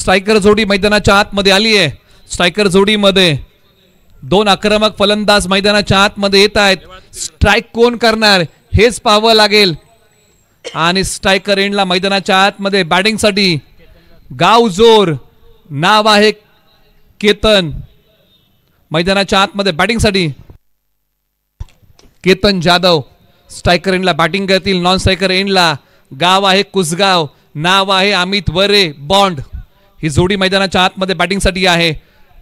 Striker जोडी मैदानाच्या आतमध्ये आली आहे. स्ट्रायकर जोडीमध्ये दोन आक्रमक फलंदाज मैदानाच्या आतमध्ये येत आहेत. स्ट्राइक कोण करणार हेच पाहावं लागेल. आणि स्ट्रायकर एंडला मैदानाच्या आतमध्ये बॅटिंगसाठी गाव जोर नाव आहे केतन. मैदानाच्या आतमध्ये बॅटिंगसाठी केतन जाधव. स्ट्रायकर एंडला बॅटिंग करतील. नॉन स्ट्रायकर एंडला गाव आहे कुसगाव, नाव आहे अमित वरे बॉन्ड. ही जोडी मैदानाच्या आतमध्ये बॅटिंगसाठी आहे,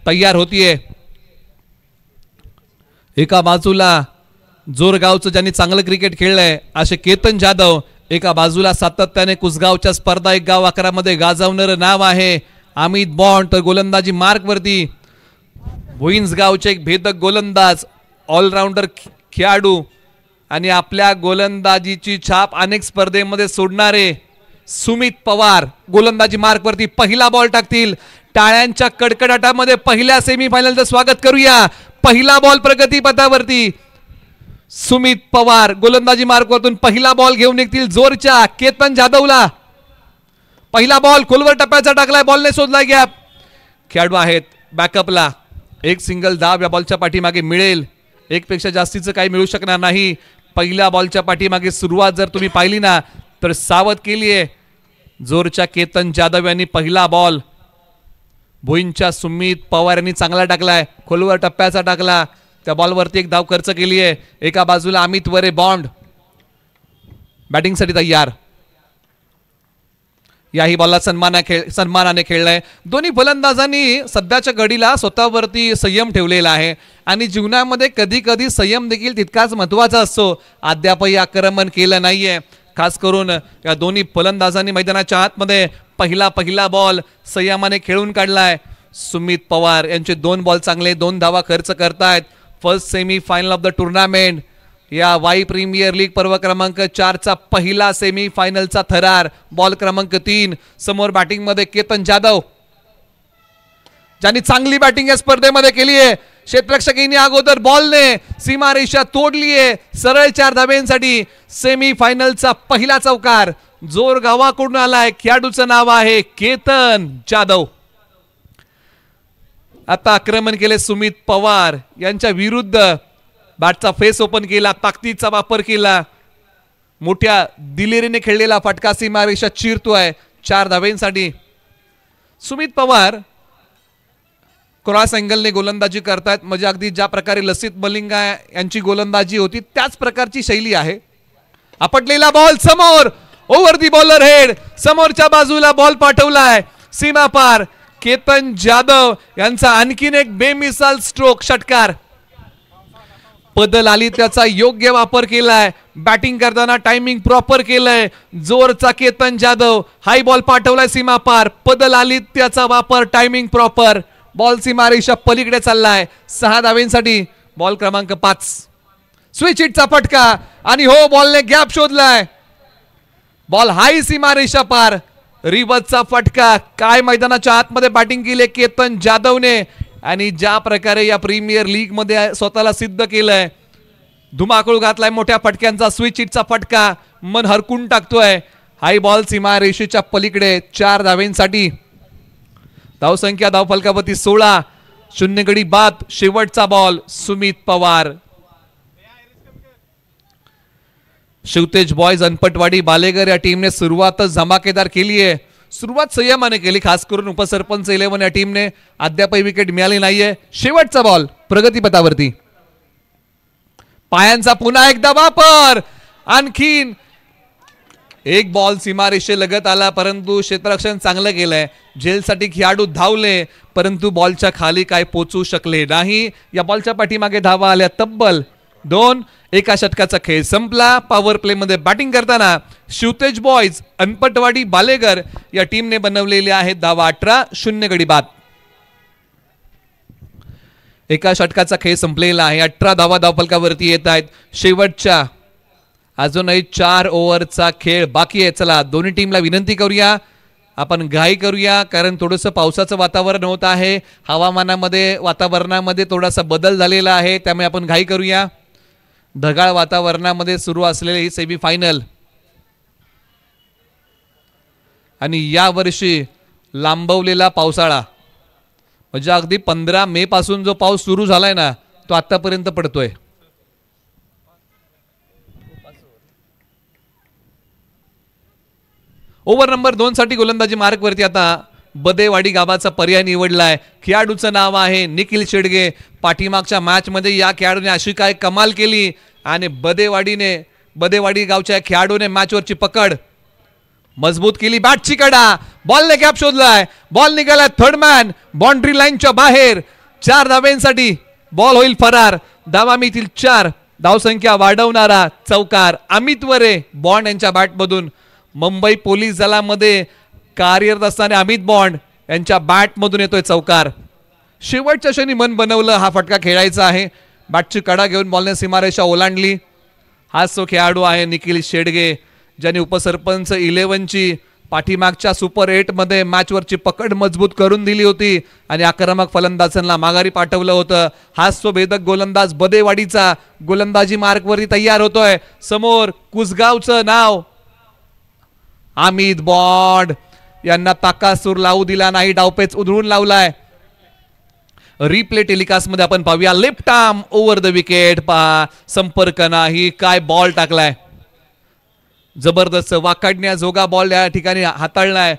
तयार होतीये. एका बाजूला जोरगावचं ज्यांनी चांगलं क्रिकेट खेळलंय असे केतन जाधव, एका बाजूला सातत्याने कुसगावच्या स्पर्धा एक गाव आकारामध्ये गाजवणारं नाव आहे अमित बॉन्ड. तर गोलंदाजी मार्क वरती भुईंज गावचे एक भेदक गोलंदाज, ऑलराऊंडर खेळाडू आणि आपल्या गोलंदाजीची छाप अनेक स्पर्धेमध्ये सोडणारे सुमित पवार गोलंदाजी मार्क वरती पहिला बॉल टाकतील. टाळ्यांच्या कडकडाटामध्ये पहिल्या सेमीफायनलचं स्वागत करूया. पहिला बॉल प्रगतीपथावरती सुमित पवार गोलंदाजी मार्क वरतून पहिला बॉल घेऊन निघतील. जोरच्या केतन जाधवला पहिला बॉल खोलवर टप्प्याचा टाकलाय, बॉलने शोधला गॅप. खेळाडू आहेत बॅकअपला. एक सिंगल धाव या बॉलच्या पाठीमागे मिळेल, एक पेक्षा जास्तीचं काही मिळू शकणार नाही. पहिल्या बॉलच्या पाठीमागे सुरुवात जर तुम्ही पाहिली ना तर सावध केली आहे. जोरच्या केतन जाधव यांनी पहिला बॉल भुईंच्या सुमित पवार यांनी चांगला टाकलाय, खोलवर टप्प्याचा टाकला. त्या बॉलवरती एक धाव खर्च केली आहे. एका बाजूला अमित वरे बॉन्ड बॅटिंगसाठी तयार. याही बॉलला सन्मानाने खेळलाय. दोन्ही फलंदाजांनी सध्याच्या घडीला स्वतःवरती संयम ठेवलेला आहे आणि जीवनामध्ये कधी कधी संयम देखील तितकाच महत्वाचा असतो. अद्यापही आक्रमण केलं नाहीये. खास करून या दोन्ही फलंदाजांनी मैदानाच्या आतमध्ये पहिला बॉल संयमाने खेळून काढलाय. सुमित पवार यांचे दोन बॉल चांगले, 2 धावा खर्च करतायत. First semi final of the tournament या वाई प्रीमियर लीग पर्व क्रमांक 4चा पहिला सेमी फायनलचा थरार. बॉल क्रमांक 3 समोर बॅटिंग मध्ये केतन जाधव ज्यांनी चांगली बॅटिंग या स्पर्धेमध्ये केली आहे. क्षेत्ररक्षकांनी अगोदर बॉलने सीमारेषा तोडलीये. सरळ 4 धाब्यांसाठी सेमी फायनलचा पहिला चौकार जोर गावाकडून आलाय. खेळाडूचं नाव आहे केतन जाधव. आता आक्रमण केले सुमित पवार यांच्या विरुद्ध. बॅटचा फेस ओपन केला, ताकदीचा वापर केला, मोठ्या दिलेरीने खेळलेला फटका सीमारेषा चिरतोय 4 धाब्यांसाठी. सुमित पवार क्रॉस अँगलने गोलंदाजी करतायत, म्हणजे अगदी ज्या प्रकारे लसित मलिंगा यांची गोलंदाजी होती त्याच प्रकारची शैली आहे. आपटलेला बॉल समोर, ओव्हर दी बॉलर हेड, समोरच्या बाजूला बॉल पाठवलाय सीमा पार. केतन जाधव यांचा आणखीन एक बेमिसाल स्ट्रोक षटकार. पदल आली त्याचा योग्य वापर केलाय. बॅटिंग करताना टायमिंग प्रॉपर केलंय. जोरचा केतन जाधव हाय बॉल पाठवलाय सीमा पार. पदल आली त्याचा वापर, टायमिंग प्रॉपर. बॉल सीमारेषा पलीकडे चाललाय 6 धाब्यांसाठी. बॉल क्रमांक 5 स्विच हिटचा फटका आणि हो बॉलने गॅप शोधलाय. बॉल हाय सीमारेषा पार. रिवर्सचा फटका. काय मैदानाच्या आतमध्ये बॅटिंग केली केतन जाधवने आणि ज्या प्रकारे या प्रीमियर लीग मध्ये स्वतःला सिद्ध केलंय. धुमाकूळ घातलाय मोठ्या फटक्यांचा. स्विच हिटचा फटका मन हरकून टाकतोय. हाय बॉल सीमारेषेच्या पलीकडे 4 धाब्यांसाठी. धावसंख्या धावफलकावरती 16. 0 गडी बाद. शेवटचा बॉल सुमित पवार. शिवतेज बॉयज अनपटवाडी बालेगर या टीमने सुरुवातच धमाकेदार केली आहे. सुरुवात संयमाने केली, खास करून उपसरपंच 11 या टीमने अद्यापही विकेट मिळाली नाहीये. शेवटचा बॉल प्रगतीपथावरती. पायांचा पुन्हा एकदा वापर. आणखीन एक बॉल सीमारेषे लगत आला, परंतु क्षेत्ररक्षण चांगलं केलंय. झेलसाठी खेळाडू धावले परंतु बॉलच्या खाली काय पोचू शकले नाही. या बॉलच्या पाठीमागे धावा आल्या तब्बल 2. एका षटकाचा खेळ संपला. पॉवर प्ले मध्ये बॅटिंग करताना शिवतेज बॉयज अनपटवाडी बालेगर या टीमने बनवलेले आहेत धावा 18. 0 गडी बाद. एका षटकाचा खेळ संपलेला आहे. 18 धावा धावफलकावरती येत आहेत. शेवटच्या अजूनही 4 ओव्हरचा खेळ बाकी आहे. चला दोन्ही टीमला विनंती करूया आपण घाई करूया, कारण थोडंसं पावसाचं वातावरण होत आहे. हवामानामध्ये वातावरणामध्ये थोडासा बदल झालेला आहे, त्यामुळे आपण घाई करूया. ढगाळ वातावरणामध्ये सुरू असलेली ही सेमीफायनल आणि या वर्षी लांबवलेला पावसाळा, म्हणजे अगदी 15 मे पासून जो पाऊस सुरू झालाय ना तो आतापर्यंत पडतोय. ओव्हर नंबर 2 साठी गोलंदाजी मार्कवरती आता बदेवाडी गावाचा पर्याय निवडलाय. खेळाडूचं नाव आहे निखिल शेडगे. पाठीमागच्या मॅच मध्ये या खेळाडूने अशी काय कमाल केली आणि बदेवाडी गावच्या खेळाडूने मॅचवरची पकड मजबूत केली. बॅटची कडा, बॉलने गॅप शोधलाय, बॉल निघाला थर्ड मॅन बाउंड्री लाईनच्या बाहेर. 4 धाब्यांसाठी बॉल होईल फरार. धावा मिळतील 4. धावसंख्या वाढवणारा चौकार अमित वरे बॉन्ड यांच्या बॅटमधून. मुंबई पोलीस दलामध्ये कार्यरत असताना अमित बॉन्ड यांच्या बॅटमधून येतोय चौकार. शेवटच्या क्षणी मन बनवलं हा फटका खेळायचा आहे. बॅटची कडा घेऊन बॉलने सीमारेषा ओलांडली. हाच तो खेळाडू आहे निखिल शेडगे, ज्याने उपसरपंच 11ची पाठीमागच्या सुपर 8 मध्ये मॅचवरची पकड मजबूत करून दिली होती आणि आक्रमक फलंदाजांना माघारी पाठवलं होतं. हाच तो भेदक गोलंदाज बदेवाडीचा गोलंदाजी मार्कवरती तयार होतोय. समोर कुसगावचं नाव अमित बॉन्ड यांना ताकासूर लावू दिला नाही, डावपेच उधळून लावलाय. रिप्ले टेलिकास्ट मध्ये आपण पाहूया. Left arm over the wicket. संपर्क नाही, काय बॉल टाकलाय, जबरदस्त वाकाडण्याजोगा बॉल या ठिकाणी हाताळलाय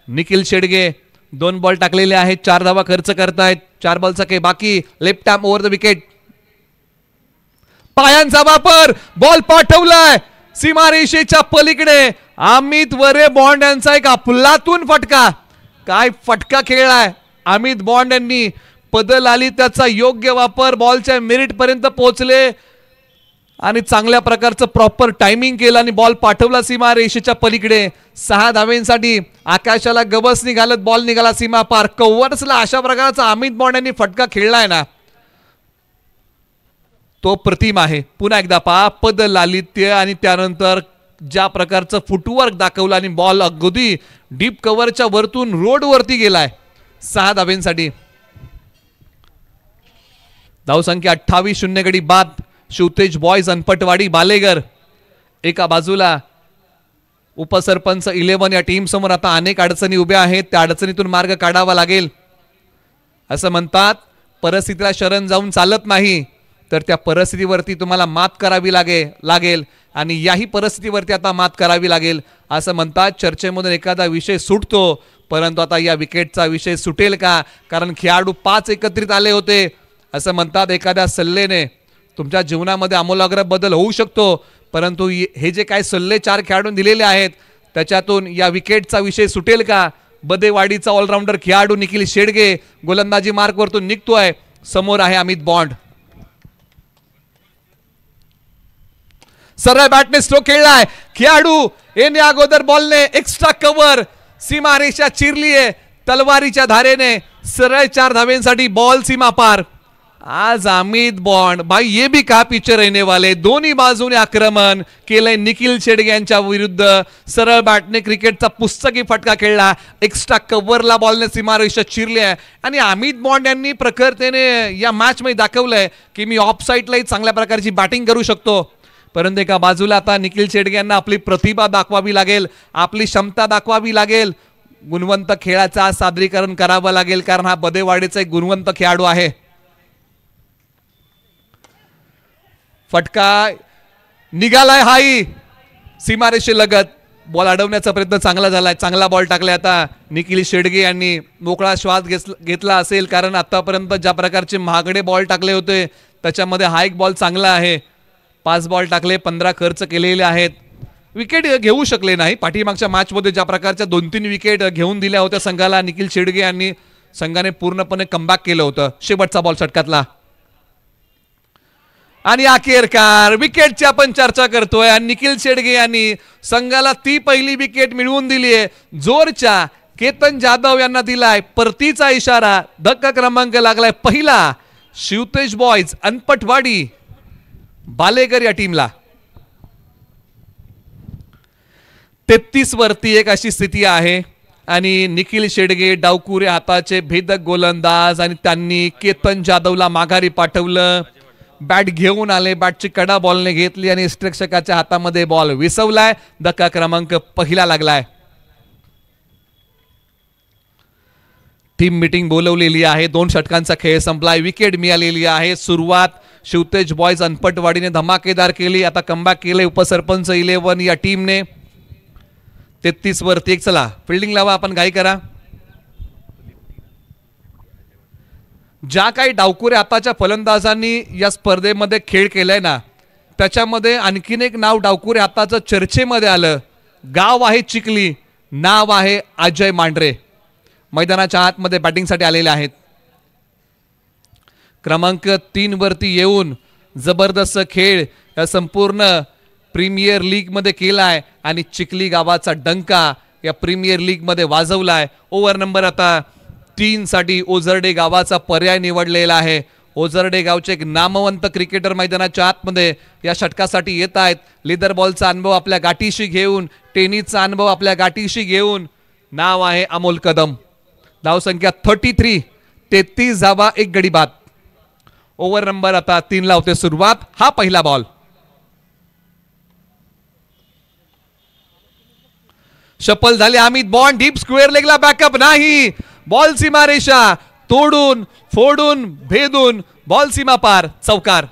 निखिल शेडगे. 2 बॉल टाकलेले आहेत, 4 धावा खर्च करतायत. 4 बॉलचा काही बाकी. Left arm over the wicket, पायांचा वापर, बॉल पाठवलाय सीमारेषेच्या पलीकडे. अमित वरे बॉन्ड यांचा एक अफलातून फटका. काय फटका खेळलाय अमित बॉन्ड यांनी. पदल आली त्याचा योग्य वापर, बॉलच्या मिनिट पर्यंत पोहोचले आणि चांगल्या प्रकारचं प्रॉपर टायमिंग केलं आणि बॉल पाठवला सीमारेषेच्या पलीकडे. 6 धाव्यांसाठी आकाशाला गवसणी घालत बॉल निघाला सीमा पार. कव्हर्सला अशा प्रकारचा अमित बॉन्ड यांनी फटका खेळलाय ना तो प्रतिम आहे. पुन्हा एकदा पहा, पद लालित्य आणि त्यानंतर ज्या प्रकारचं फुटवर्क दाखवलं आणि बॉल अगदी डीप कव्हरच्या वरतून रोडवरती गेलाय. 6 धाव्यांसाठी. धावसंख्या 28. 0 गडी बाद. शिवतेज बॉयज अनपटवाडी बालेगर एका बाजूला. उपसरपंच 11 या टीम समोर आता अनेक अडचणी उभ्या आहेत. त्या अडचणीतून मार्ग काढावा लागेल. असं म्हणतात परिस्थितीला शरण जाऊन चालत नाही, तर त्या परिस्थितीवरती तुम्हाला मात करावी लागेल आणि याही परिस्थितीवरती आता मात करावी लागेल. असं म्हणतात चर्चेमधून एखादा विषय सुटतो, परंतु आता या विकेटचा विषय सुटेल का? कारण खेळाडू 5 एकत्रित आले होते. असं म्हणतात एखाद्या सल्लेने तुमच्या जीवनामध्ये आमूलाग्र बदल होऊ शकतो, परंतु हे जे काय सल्ले 4 खेळाडूंनी दिलेले आहेत त्याच्यातून या विकेटचा विषय सुटेल का? बदेवाडीचा ऑलराऊंडर खेळाडू निखिल शेडगे गोलंदाजी मार्कवरतून निघतोय. समोर आहे अमित बॉन्ड. सरळ बॅटने स्ट्रोक खेळलाय खेळाडू. येणे अगोदर बॉलने एक्स्ट्रा कव्हर, सीमारेषा चिरलीये तलवारीच्या धारेने. सरळ 4 धाव्यांसाठी बॉल सीमा पार. आज अमित बॉन्ड भाई ये भी का पिक्चर रहने वाले. दोन्ही बाजूने आक्रमण केलंय निखिल शेडगे यांच्या विरुद्ध. सरळ बॅटने क्रिकेटचा पुस्तकी फटका खेळला. एक्स्ट्रा कव्हरला बॉलने सीमारेषा चिरली आहे आणि अमित बॉन्ड यांनी प्रखरतेने या मॅच मध्ये दाखवलंय की मी ऑफ साईडलाही चांगल्या प्रकारची बॅटिंग करू शकतो. परंतु एका बाजूला आता निखिल शेडगे यांना आपली प्रतिभा दाखवावी लागेल, आपली क्षमता दाखवावी लागेल, गुणवंत खेळाचा सादरीकरण करावं लागेल, कारण हा बदेवाडीचा एक गुणवंत खेळाडू आहे. फटका निघालाय हाई सीमारेषे लगत. बॉल अडवण्याचा प्रयत्न चांगला झालाय. चांगला बॉल टाकलाय आता निखिल शेडगे यांनी. मोकळा श्वास घेतला असेल, कारण आतापर्यंत ज्या प्रकारचे महागडे बॉल टाकले होते त्याच्यामध्ये हा एक बॉल चांगला आहे. 5 बॉल टाकले, 15 खर्च केलेले आहेत. विकेट घेऊ शकले नाही. पाठीमागच्या मॅचमध्ये ज्या प्रकारच्या 2-3 विकेट घेऊन दिल्या होत्या संघाला निखिल शेडगे यांनी, संघाने पूर्णपणे कमबॅक केलं होतं. शेवटचा बॉल षटकातला आणि अखेरकार विकेटची आपण चर्चा करतोय. आणि निखिल शेडगे यांनी संघाला ती पहिली विकेट मिळवून दिली आहे. जोरच्या केतन जाधव यांना दिलाय परतीचा इशारा. धक्का क्रमांक लागलाय पहिला शिवतेज बॉयज अनपटवाडी बालेगर या टीमला. 33 वरती 1 अशी स्थिती आहे आणि निखिल शेडगे डावकुरे हाताचे भेदक गोलंदाज आणि त्यांनी केतन जाधवला माघारी पाठवलं. बॅट घेऊन आले, बॅटची कडा बॉलने घेतली आणि स्ट्रेक्षकाच्या हातामध्ये बॉल विसवलाय. धक्का क्रमांक पहिला लागलाय. टीम मीटिंग बोलवलेली आहे. 2 षटकांचा खेळ संपलाय. विकेट मिळालेली आहे. सुरुवात शिवतेज बॉयज अनपटवाडीने धमाकेदार केली. आता कमबॅक केले उपसरपंच 11 या टीमने. 33 वरती 1. चला फिल्डिंग लावा, आपण घाई करा. ज्या काही डावकुरे आताच्या फलंदाजांनी या स्पर्धेमध्ये खेळ केलाय ना, त्याच्यामध्ये आणखीन एक नाव डावकुरे आताचं चर्चेमध्ये आलं. गाव आहे चिखली, नाव आहे अजय मांढरे. मैदानाच्या आतमध्ये बॅटिंगसाठी आलेले आहेत. क्रमांक 3 वरती येऊन जबरदस्त खेळ या संपूर्ण प्रीमियर लीग मध्ये केलाय आणि चिखली गावाचा डंका या प्रीमियर लीग मध्ये वाजवलाय. ओव्हर नंबर आता 3 साठी ओझरडे गावाचा पर्याय निवडलेला आहे. ओझरडे गावचे एक नामवंत क्रिकेटर मैदानाच्या आतमध्ये या षटकासाठी येत आहेत. लेदर बॉलचा अनुभव आपल्या गाठीशी घेऊन, टेनिसचा अनुभव आपल्या गाठीशी घेऊन. नाव आहे अमोल कदम. धावसंख्या 33. 33 धावा, 1 गडी बाद. ओव्हर नंबर आता 3 ला होते सुरुवात. हा पहिला बॉल. शपल झाले. अमित बॉन्ड डीप स्क्वेअर लेगला बॅकअप नाही. बॉल सीमारेषा तोडून फोडून भेदून बॉल सीमा पार, चौकार.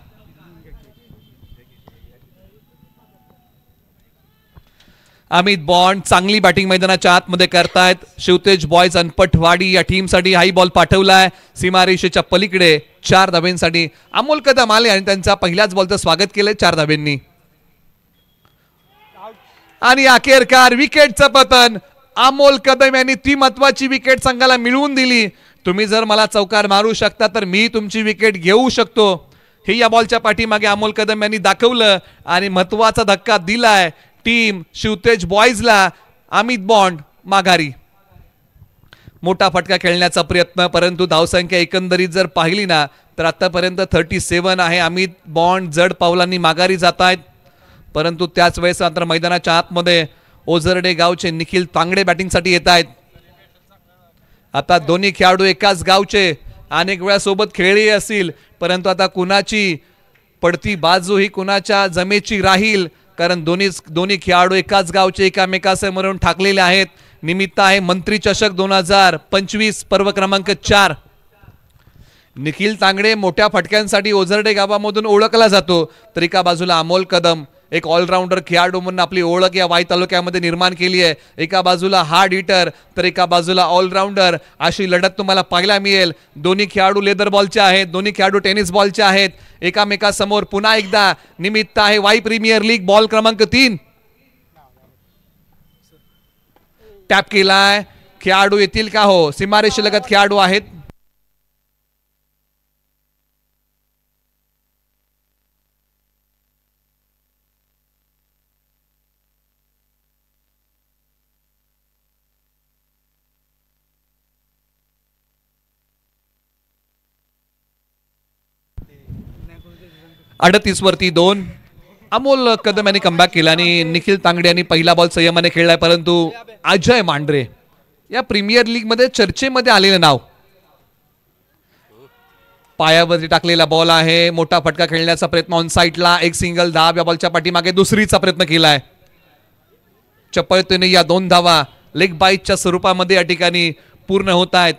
अमित बॉन्ड चांगली बॅटिंग मैदानाच्या आतमध्ये करतायत. शिवतेज बॉयज अनपटवाडी या टीमसाठी हाई बॉल पाठवलाय सीमारेषेच्या पलीकडे. 4 धाब्यांसाठी अमोल कदम आले आणि त्यांचा पहिल्याच बॉलचं स्वागत केलंय 4 धाब्यांनी. आणि अखेरकार विकेटचं पतन. अमोल कदम यांनी ती महत्वाची विकेट संघाला मिळवून दिली. तुम्ही जर मला चौकार मारू शकता तर मी तुमची विकेट घेऊ शकतो, हे या बॉलच्या पाठीमागे अमोल कदम यांनी दाखवलं आणि महत्वाचा धक्का दिलाय टीम शिवतेज बॉयजला. अमित बॉन्ड माघारी. मोठा फटका खेळण्याचा प्रयत्न, परंतु धावसंख्या एकंदरीत जर पाहिली ना तर आतापर्यंत 37 आहे. अमित बॉन्ड जड पावलांनी माघारी जात आहेत. परंतु त्याच वेळेस मात्र मैदानाच्या आतमध्ये ओझरडे गावचे निखिल तांगडे बॅटिंगसाठी येत आहेत. आता दोन्ही खेळाडू एकाच गावचे, अनेक वेळा सोबत खेळले असतील, परंतु आता कुणाची पडती बाजू ही कुणाच्या जमेची राहील, कारण दोन्ही खेळाडू एकाच गावचे एकामेकासमोरून ठाकलेले आहेत. निमित्त आहे मंत्री चषक 2025 पर्व क्रमांक 4. निखिल तांगडे मोठ्या फटक्यांसाठी ओझरडे गावामधून ओळखला जातो, तर एका बाजूला अमोल कदम एक ऑलराऊंडर खेळाडू म्हणून आपली ओळख या वाई तालुक्यामध्ये निर्माण केली आहे. एका बाजूला हार्ड हिटर तर एका बाजूला ऑलराऊंडर, अशी लढत तुम्हाला पाहायला मिळेल. दोन्ही खेळाडू लेदर बॉलचे आहेत, दोन्ही खेळाडू टेनिस बॉलचे आहेत. एकामेकासमोर पुन्हा एकदा निमित्त आहे वाई प्रीमियर लीग. बॉल क्रमांक 3 टॅप केलाय. खेळाडू येतील का? हो, सीमारेषे लगत खेळाडू आहेत. अडतीस वरती 2. अमोल कदम यांनी कमबॅक केला आणि निखिल तांगडे यांनी पहिला बॉल संयमाने खेळलाय. परंतु अजय मांढरे या प्रीमियर लीग मध्ये चर्चेमध्ये आलेलं नाव. पायावरती टाकलेला बॉल आहे. मोठा फटका खेळण्याचा प्रयत्न ऑन साईडला. एक सिंगल धाव या बॉलच्या पाठीमागे दुसरीचा प्रयत्न केलाय. चपळतेने या 2 धावा लेग बाईटच्या स्वरूपामध्ये या ठिकाणी पूर्ण होत आहेत.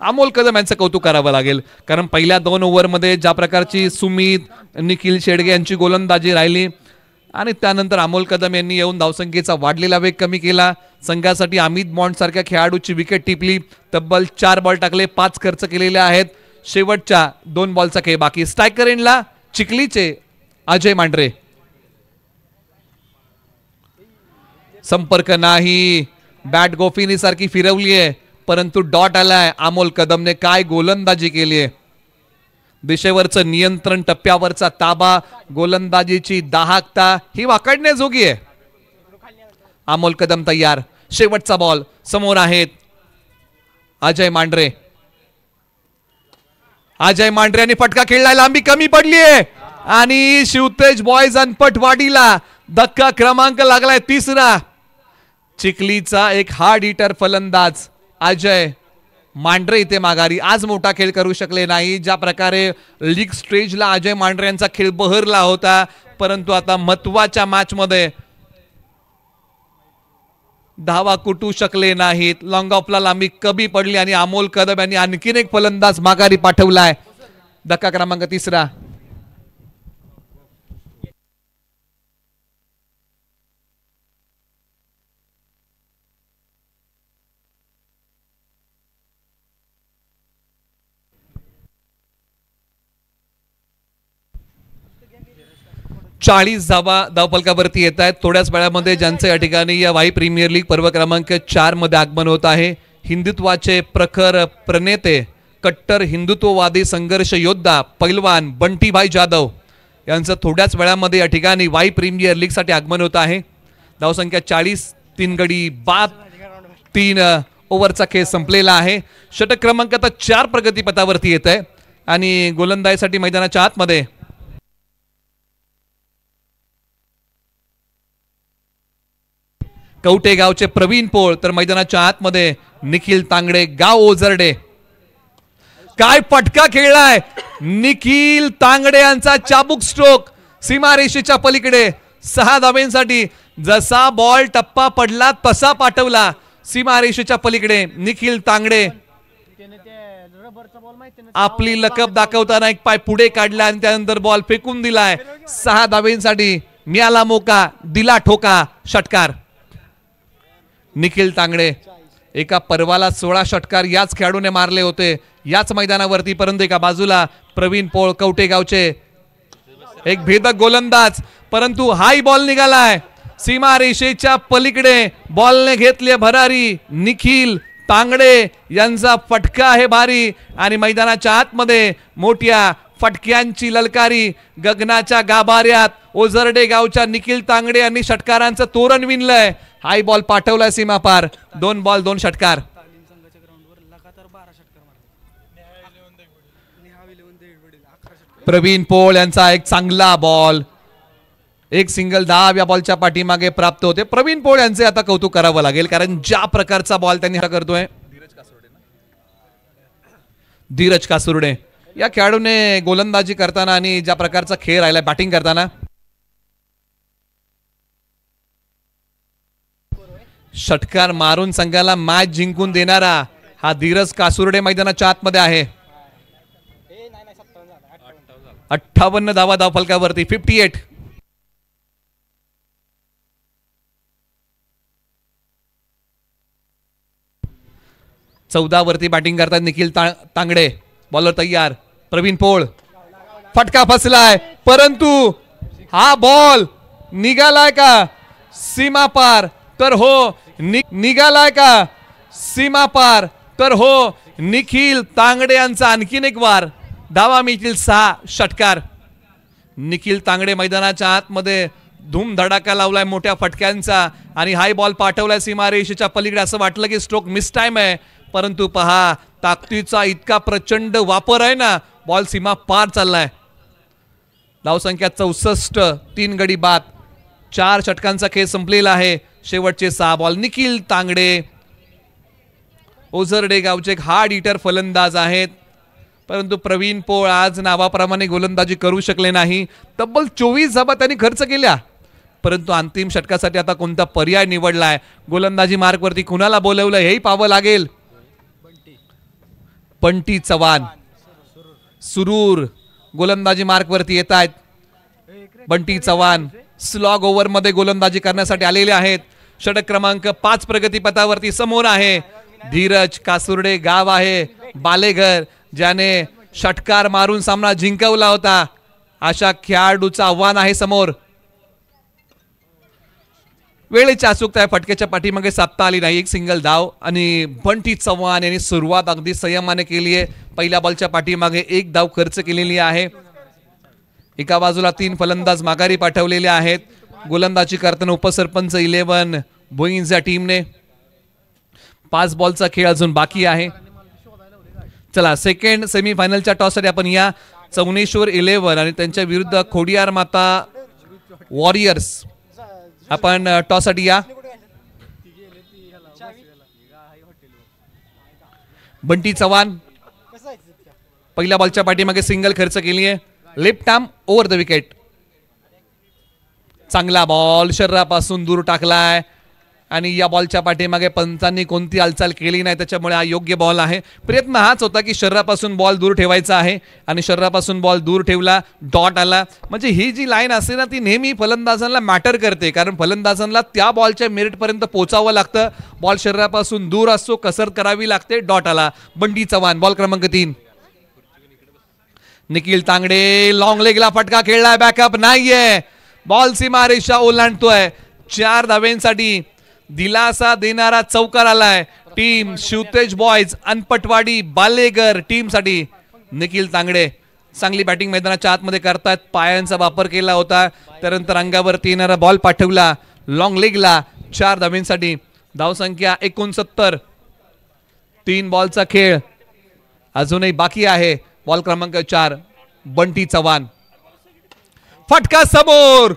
अमोल कदम यांचं कौतुक करावं लागेल, कारण पहिल्या 2 ओव्हरमध्ये ज्या प्रकारची सुमित, निखिल शेडगे यांची गोलंदाजी राहिली आणि त्यानंतर अमोल कदम यांनी येऊन धावसंख्येचा वाढलेला वेग कमी केला. संघासाठी अमित बॉन्ड सारख्या खेळाडूची विकेट टिपली. तब्बल 4 बॉल टाकले, 5 खर्च केलेले आहेत. शेवटच्या 2 बॉलचा खेळ बाकी. स्ट्रायकर एंडला चिखलीचे अजय मांढरे. संपर्क नाही. बॅट गोफिनी सारखी फिरवली आहे, परंतु डॉट आलाय. अमोल कदमने काय गोलंदाजी केली आहे. दिशेवरचं नियंत्रण, टप्प्यावरचा ताबा, गोलंदाजीची दाहकता ही वाकडण्याजोगी आहे. अमोल कदम तयार. शेवटचा बॉल समोर आहेत अजय मांढरे. अजय मांढरे यांनी फटका खेळलाय. लांबी कमी पडली आहे आणि शिवतेज बॉयज अनपटवाडीला धक्का क्रमांक लागलाय 3रा. चिखलीचा एक हार्ड हिटर फलंदाज अजय मांढरे इथे माघारी. आज मोठा खेळ करू शकले नाही. ज्या प्रकारे लीग स्टेजला अजय मांढरे यांचा खेळ बहरला होता, परंतु आता महत्वाच्या मॅच मध्ये धावा कुटू शकले नाहीत. लॉंग ऑफला लांबी कमी पडली आणि अमोल कदम यांनी आणखीन एक फलंदाज माघारी पाठवलाय. धक्का क्रमांक 3. धावफलकावरती येत आहेत. थोड्याच वेळामध्ये ज्यांचं या ठिकाणी या वाई प्रीमियर लीग पर्व क्रमांक 4 मध्ये आगमन होत आहे. हिंदुत्वाचे प्रखर प्रणेते, कट्टर हिंदुत्ववादी संघर्ष योद्धा पैलवान बंटीभाई जाधव यांचं थोड्याच वेळामध्ये या ठिकाणी वाई प्रीमियर लीग साठी आगमन होत आहे. धावसंख्या 40, 3 गडी बाद, 3 ओव्हरचा खेळ संपलेला आहे. षटक क्रमांक आता 4 प्रगतीपथावरती येत आहे आणि गोलंदाजीसाठी मैदानाच्या आतमध्ये कवटे गावचे प्रवीण पोळ, तर मैदानाच्या आतमध्ये निखिल तांगडे, गाव ओझरडे. काय फटका खेळलाय निखिल तांगडे यांचा. चाबूक स्ट्रोक सीमारेषेच्या पलीकडे 6 धावांसाठी. जसा बॉल टप्पा पडला तसा पाठवला सीमारेषेच्या पलीकडे निखिल तांगडे. आपली लकब दाखवताना एक पाय पुढे काढला आणि त्यानंतर बॉल फेकून दिलाय. 6 धावांसाठी मिळाला मोका, दिला ठोका, षटकार. निखिल तांगडे, एका पर्वाला 16 षटकार याच खेळाडूने मारले होते याच मैदानावरती. परंतु एका बाजूला प्रवीण पोळ कवटे गावचे, एक भेदक गोलंदाज, परंतु हाय बॉल निघालाय सीमारेषेच्या पलीकडे. बॉलने घेतले भरारी. निखिल तांगडे यांचा फटका आहे भारी आणि मैदानाच्या आतमध्ये मोठ्या फटक्यांची ललकारी. गगनाच्या गाभाऱ्यात ओझरडे गावच्या निखिल तांगडे यांनी षटकारांचं तोरण विणलंय. हाय बॉल पाठवलाय सीमा पार. 2 बॉल 2 षटकार. प्रवीण पोळ यांचा एक चांगला बॉल, एक सिंगल धाव या बॉलच्या पाठीमागे प्राप्त होते. प्रवीण पोळ यांचे आता कौतुक करावं लागेल कारण ज्या प्रकारचा बॉल त्यांनी करतोय. धीरज कासुर्डे या खेळाडूने गोलंदाजी करताना आणि ज्या प्रकारचा खेळ राहिला बॅटिंग करताना, षटकार मारून संघाला मॅच जिंकून देणारा हा धीरज कासुर्डे मैदानाच्या आतमध्ये आहे. 58 धावा धावफलकावरती. 58. वरती बॅटिंग करतात निखिल तांगडे. बॉलर तयार. प्रवीण पोळ, फटका फसलाय परंतु हा बॉल निघालाय का सीमा पार? तर हो, निघालाय का सीमा पार? तर हो, निखिल तांगडे यांचा आणखीन एक वार. धावा मिळतील 6, षटकार. निखिल तांगडे मैदानाच्या आतमध्ये धूमधडाका लावलाय मोठ्या फटक्यांचा आणि हाय बॉल पाठवलाय सीमारेषेच्या पलीकडे. असं वाटलं की स्ट्रोक मिस टाइम आहे, परंतु पहा ताकदीचा इतका प्रचंड वापर आहे ना, बॉल सीमा पार चाललाय. धावसंख्या 64, 3 गडी बाद, 4 षटकांचा खेळ संपलेला आहे. शेवटचे 6 बॉल. निखिल तांगडे ओझरडे गावचे एक हार्ड हिटर फलंदाज आहेत, परंतु प्रवीण पोळ आज नावाप्रमाणे गोलंदाजी करू शकले नाही. तब्बल 24 धावा त्यांनी खर्च केल्या, परंतु अंतिम षटकासाठी आता कोणता पर्याय निवडलाय? गोलंदाजी मार्कवरती कुणाला बोलवलं हेही पाहावं लागेल. बंटी चव्हाण सुरूर गोलंदाजी मार्कवरती येत आहेत. बंटी चव्हाण स्लॉग ओव्हर मध्ये गोलंदाजी करण्यासाठी आलेले आहेत. षटक क्रमांक 5 प्रगतीपथावरती समोर आहे. धीरज कासुर्डे गाव आहे बालेघर, ज्याने षटकार मारून सामना जिंकवला होता. अशा खेळाडूचं आव्हान आहे समोर. वेळेची अचूकता फटक्याच्या पाठीमागे साधता आली नाही. एक सिंगल धाव आणि बंटी चव्हाण यांनी सुरुवात अगदी संयमाने केली आहे. पहिल्या बॉलच्या पाठीमागे 1 धाव खर्च केलेली आहे. एका बाजूला 3 फलंदाज माघारी पाठवलेले आहेत. गोलंदाजी करताना उपसरपंच 11 बोईंज या टीमने. 5 बॉलचा खेळ अजून बाकी आहे. चला, सेकंड सेमीफायनलच्या टॉससाठी आपण या चौनेश्वर 11 आणि त्यांच्या विरुद्ध खोडियार माता वॉरियर्स आपण टॉससाठी या. बंटी चव्हाण पहिल्या बॉलच्या पाठीमागे सिंगल खर्च केली आहे. Left arm over the wicket. चांगला बॉल शरीरापासून दूर टाकलाय आणि या बॉलच्या पाठीमागे पंचांनी कोणती हालचाल केली नाही, त्याच्यामुळे हा योग्य बॉल आहे. प्रयत्न हाच होता की शरीरापासून बॉल दूर ठेवायचा आहे आणि शरीरापासून बॉल दूर ठेवला, डॉट आला. म्हणजे ही जी लाईन असते ना ती नेहमी फलंदाजांना मॅटर करते, कारण फलंदाजांना त्या बॉलच्या मेरिटपर्यंत पोहोचावं लागतं. बॉल शरीरापासून दूर असतो, कसरत करावी लागते, डॉट आला. बंटी चव्हाण बॉल क्रमांक 3. निखिल तांगडे लॉंग लेगला फटका खेळलाय, बॅकअप नाहीये, बॉल सीमारेषा ओलांडतोय. 4 धावेंसाठी दिलासा देणारा चौकार आलाय. टीम शिवतेज बॉयज अनपटवाडी बालेगर टीमसाठी. निखिल तांगडे चांगली बॅटिंग मैदानाच्या आतमध्ये करतात, पायांचा वापर केला होता, त्यानंतर अंगावरती येणारा बॉल पाठवला लॉंग लेगला. 4 धावेंसाठी. धावसंख्या 69. 3 बॉलचा खेळ अजूनही बाकी आहे. बॉल क्रमांक 4 बंटी चव्हाण. फटका समोर,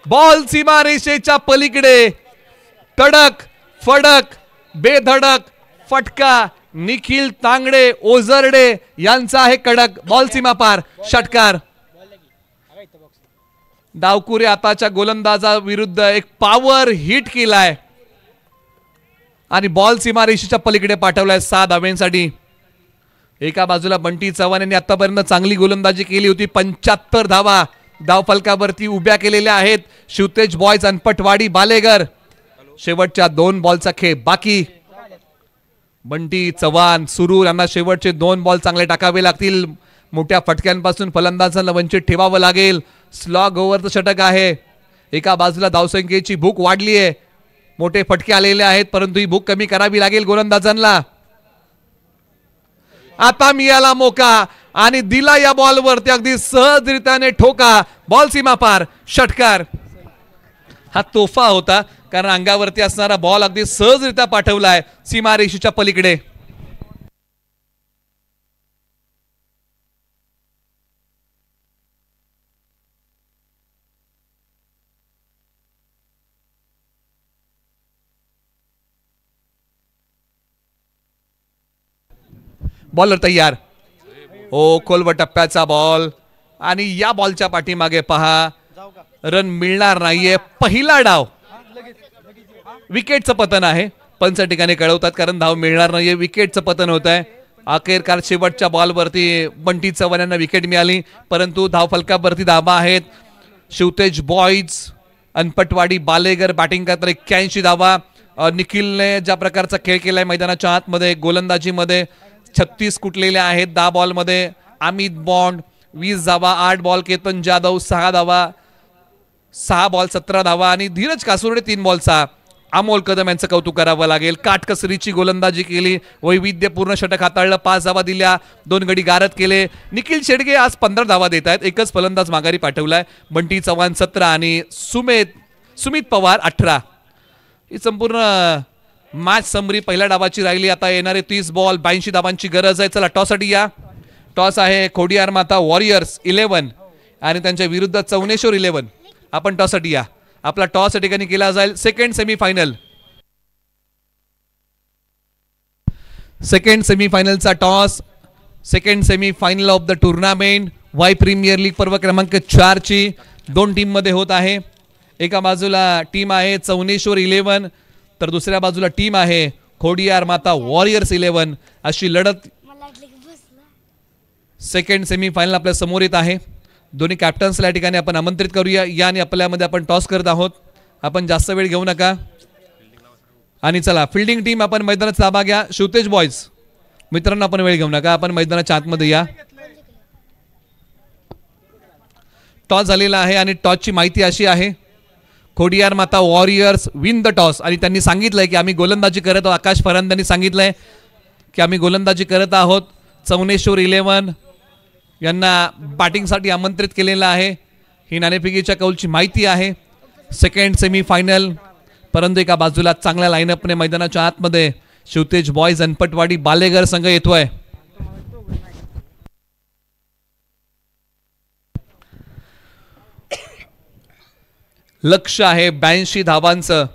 बॉल सीमारेषेच्या पलीकडे. तडक फडक बेधडक फटका. निखिल तांगडे ओझरडे यांचा आहे कडक. बॉल सीमा पार, षटकार. डावकुरे आताच्या गोलंदाजा विरुद्ध एक पॉवर हिट केलाय आणि बॉल सीमारेषेच्या पलीकडे पाठवलाय 6 धावेंसाठी. एका बाजूला बंटी चव्हाण यांनी आतापर्यंत चांगली गोलंदाजी केली होती. 75 धावा धावफलकावरती उभ्या केलेल्या आहेत. शिवतेज बॉयज अनपटवाडी बालेगर. शेवटच्या 2 बॉलचा खेळ बाकी. बंटी चव्हाण सुरू यांना शेवटचे 2 बॉल चांगले टाकावे लागतील. मोठ्या फटक्यांपासून फलंदाजांना वंचित ठेवावं लागेल. स्लॉग ओव्हरचं षटक आहे. एका बाजूला धावसंख्येची भूक वाढली आहे, मोठे फटके आलेले आहेत, परंतु ही भूक कमी करावी लागेल गोलंदाजांना. आता मिळाला मोका आणि दिला या बॉलवरती अगदी सहजरित्याने ठोका. बॉल सीमा पार, षटकार. हा तोफा होता, कारण अंगावरती असणारा बॉल अगदी सहजरित्या पाठवलाय सीमारेषेच्या पलीकडे. बॉलर तयार. ओ खोलवर टप्प्याचा बॉल आणि या बॉलच्या पाठीमागे पहा, रन मिळणार नाहीये. पहिला डाव. विकेटचं पतन आहे, पंच ठिकाणी कळवतात, कारण धाव मिळणार नाहीये. विकेटचं पतन होत आहे. अखेरकार शेवटच्या बॉलवरती बंटी चव्हाण यांना विकेट मिळाली, परंतु धाव फलकावरती धावा आहेत. शिवतेज बॉयज अनपटवाडी बालेगर बॅटिंग करतात 81 धावा. निखिलने ज्या प्रकारचा खेळ केलाय मैदानाच्या आतमध्ये गोलंदाजीमध्ये 36 कुटलेल्या आहेत 10 बॉलमध्ये. अमित बॉन्ड 20 धावा, 8 बॉल. केतन जाधव 6 धावा, 6 बॉल 17 धावा आणि धीरज कासुर्डे 3 बॉल 6. अमोल कदम यांचं कौतुक करावं लागेल. काटकसरीची गोलंदाजी केली, वैविध्यपूर्ण षटक हाताळलं, 5 धावा दिल्या, 2 गडी गारद केले. निखिल शेडगे आज 15 धावा देत आहेत, एकच फलंदाज माघारी पाठवलाय. बंटी चव्हाण 17 आणि सुमित पवार 18. ही संपूर्ण मॅच समरी पहिल्या डावाची राहिली. आता येणारे 30 बॉल 82 धावांची गरज आहे. चला टॉससाठी या. टॉस आहे खोडियार माता वॉरियर्स 11 आणि त्यांच्या विरुद्ध चौनेश्वर 11. आपण टॉससाठी या. आपला टॉस या ठिकाणी केला जाईल. सेकंड सेमीफायनलचा toss. Second semifinal of the tournament Y premier league पर्व क्रमांक 4 ची 2 टीम मध्ये होत आहे. एका बाजूला टीम आहे चौनेश्वर 11 तर दुसऱ्या बाजूला टीम आहे खोडियार माता वॉरियर्स 11. अशी लढत सेकंड सेमीफायनल आपल्या समोर येत आहे. दोन्ही कॅप्टन्सला या ठिकाणी आपण आमंत्रित करूया. या आणि आपल्यामध्ये आपण टॉस करत आहोत. आपण जास्त वेळ घेऊ नका आणि चला फिल्डिंग टीम आपण मैदानात ताबा घ्या. शिवतेज बॉयज मित्रांनो आपण वेळ घेऊ नका, आपण मैदानाच्या आतमध्ये या. टॉस झालेला आहे आणि टॉसची माहिती अशी आहे, खोडियार माता वॉरियर्स विन द टॉस आणि त्यांनी सांगितलंय की आम्ही गोलंदाजी करत आहोत. आकाश फरांद यांनी सांगितलंय की आम्ही गोलंदाजी करत आहोत. चौनेश्वर 11 यांना बॅटिंगसाठी आमंत्रित केलेलं आहे. ही नाणेफेकीच्या कौलची माहिती आहे. सेकंड सेमीफायनल, परंतु एका बाजूला चांगल्या लाईनअपने मैदानाच्या आतमध्ये शिवतेज बॉयज अनपटवाडी बालेगर संघ येतोय. लक्ष आहे 82 धावांचं.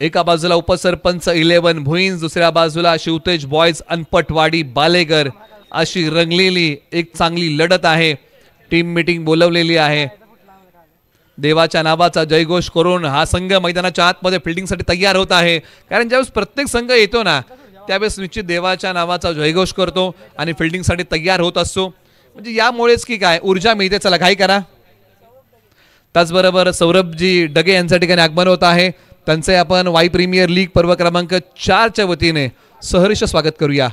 एका बाजूला उपसरपंच 11 भुईंज, दुसऱ्या बाजूला शिवतेज बॉयज अनपटवाडी बालेगर. अशी रंगलेली एक चांगली लढत आहे. टीम मीटिंग बोलवलेली आहे. देवाच्या नावाचा जयघोष करून हा संघ मैदानाच्या आतमध्ये फिल्डिंगसाठी तयार होत आहे. कारण ज्यावेळेस प्रत्येक संघ येतो ना त्यावेळेस निश्चित देवाच्या नावाचा जयघोष करतो आणि फिल्डिंगसाठी तयार होत असतो. म्हणजे यामुळेच की काय ऊर्जा मिळते. चला घाई करा. त्याचबरोबर सौरभजी डगे यांच्या ठिकाणी आगमन होत आहे. त्यांचे आपण वाई प्रीमियर लीग पर्व क्रमांक 4च्या वतीने सहर्ष स्वागत करूया.